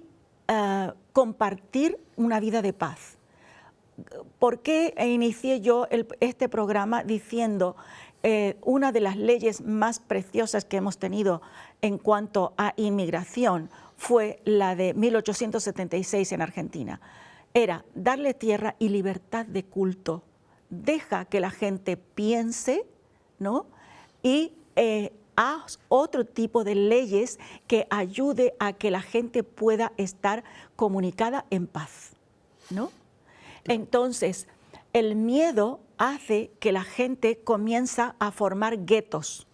Speaker 3: compartir una vida de paz. ¿Por qué inicié yo este programa diciendo una de las leyes más preciosas que hemos tenido en cuanto a inmigración fue la de 1876 en Argentina? Era darle tierra y libertad de culto. Deja que la gente piense, ¿no? Y haz otro tipo de leyes que ayude a que la gente pueda estar comunicada en paz, ¿no? Entonces, el miedo hace que la gente comienza a formar guetos.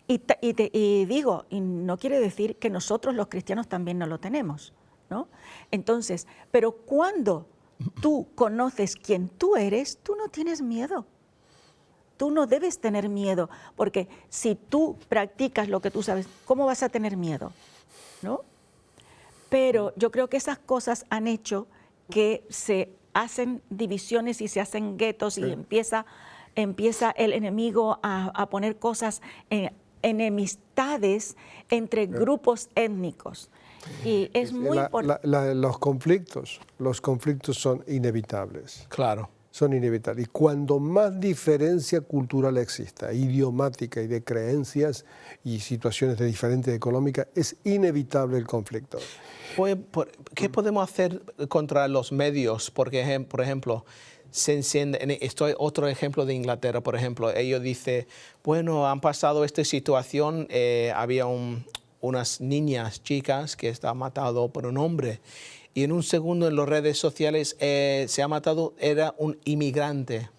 Speaker 3: Y digo, y no quiere decir que nosotros los cristianos también no lo tenemos, ¿no? Entonces, pero cuando tú conoces quién tú eres, tú no tienes miedo. Tú no debes tener miedo, porque si tú practicas lo que tú sabes, ¿cómo vas a tener miedo? ¿No? Pero yo creo que esas cosas han hecho que se hacen divisiones y se hacen guetos, y empieza el enemigo a poner cosas, enemistades entre grupos étnicos. Y es muy importante.
Speaker 2: Los conflictos son inevitables.
Speaker 1: Claro.
Speaker 2: Son inevitables. Y cuando más diferencia cultural exista, idiomática y de creencias y situaciones de diferentes económicas, es inevitable el conflicto.
Speaker 1: ¿Qué podemos hacer contra los medios? Porque, por ejemplo, se enciende, otro ejemplo de Inglaterra, por ejemplo, ellos dicen, bueno, han pasado esta situación, había unas niñas, chicas, que estaban matadas por un hombre. Y en un segundo en las redes sociales se ha matado, era un inmigrante.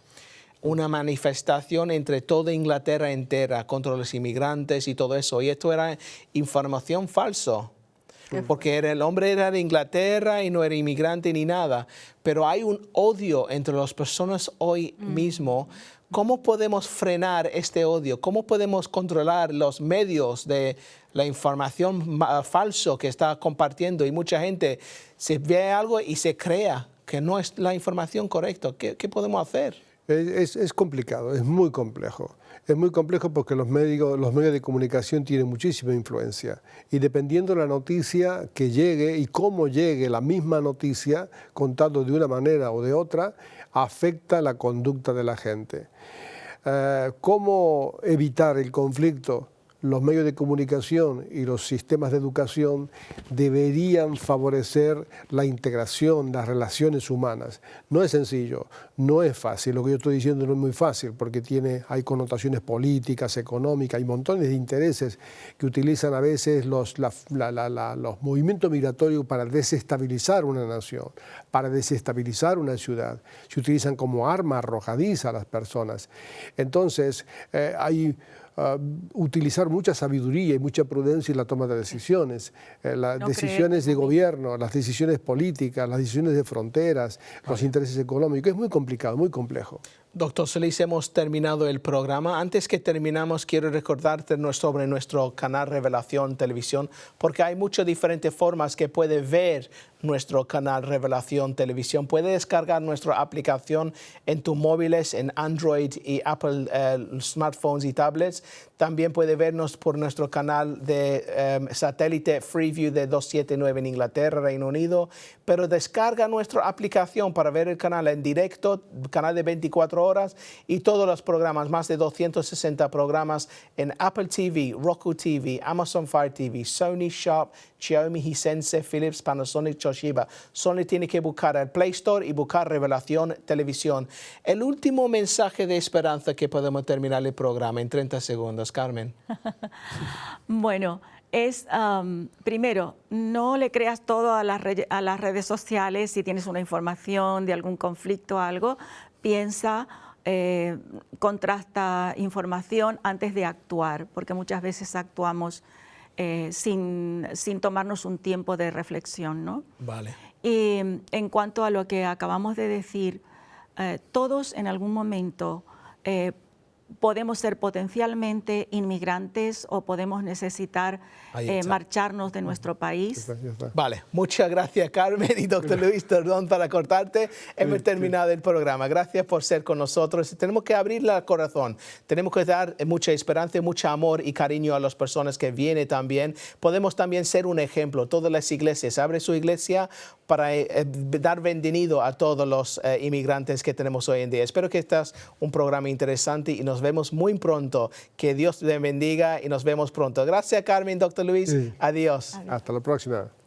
Speaker 1: Una manifestación entre toda Inglaterra entera contra los inmigrantes y todo eso. Y esto era información falsa. Porque el hombre era de Inglaterra y no era inmigrante ni nada. Pero hay un odio entre las personas hoy mismo. ¿Cómo podemos frenar este odio? ¿Cómo podemos controlar los medios de la información falsa que está compartiendo? Y mucha gente se ve algo y se crea que no es la información correcta. ¿Qué podemos hacer?
Speaker 2: Es complicado, es muy complejo. Es muy complejo porque los medios de comunicación tienen muchísima influencia. Y dependiendo de la noticia que llegue y cómo llegue la misma noticia, contado de una manera o de otra, afecta la conducta de la gente. ¿Cómo evitar el conflicto? Los medios de comunicación y los sistemas de educación deberían favorecer la integración, las relaciones humanas. No es sencillo, no es fácil. Lo que yo estoy diciendo no es muy fácil porque hay connotaciones políticas, económicas, hay montones de intereses que utilizan a veces los movimientos migratorios para desestabilizar una nación, para desestabilizar una ciudad. Se utilizan como arma arrojadiza a las personas. Entonces, utilizar mucha sabiduría y mucha prudencia en la toma de decisiones, las decisiones de gobierno, las decisiones políticas, las decisiones de fronteras, los intereses económicos. Es muy complicado, muy complejo.
Speaker 1: Doctor Solís, hemos terminado el programa. Antes que terminamos, quiero recordarte sobre nuestro canal Revelación Televisión, porque hay muchas diferentes formas que puede ver nuestro canal Revelación Televisión. Puede descargar nuestra aplicación en tus móviles, en Android y Apple smartphones y tablets. También puede vernos por nuestro canal de satélite Freeview de 279 en Inglaterra, Reino Unido. Pero descarga nuestra aplicación para ver el canal en directo, canal de 24 horas y todos los programas, más de 260 programas en Apple TV, Roku TV, Amazon Fire TV, Sony, Sharp, Xiaomi, Hisense, Philips, Panasonic, Toshiba. Solo tiene que buscar el Play Store y buscar Revelación Televisión. El último mensaje de esperanza que podemos terminar el programa en 30 segundos, Carmen.
Speaker 3: Bueno, primero, no le creas todo a las redes sociales. Si tienes una información de algún conflicto o algo, piensa, contrasta información antes de actuar, porque muchas veces actuamos sin tomarnos un tiempo de reflexión, ¿no?
Speaker 1: Vale.
Speaker 3: Y en cuanto a lo que acabamos de decir, todos en algún momento podemos ser potencialmente inmigrantes o podemos necesitar marcharnos de nuestro país.
Speaker 1: Vale, muchas gracias Carmen y doctor Luis, perdón para cortarte. Hemos terminado el programa. Gracias por ser con nosotros. Tenemos que abrir el corazón. Tenemos que dar mucha esperanza, mucho amor y cariño a las personas que vienen también. Podemos también ser un ejemplo. Todas las iglesias, abre su iglesia para dar bienvenido a todos los inmigrantes que tenemos hoy en día. Espero que este es un programa interesante y nos vemos muy pronto. Que Dios te bendiga y nos vemos pronto. Gracias, Carmen, doctor Luis. Sí. Adiós.
Speaker 2: Hasta la próxima.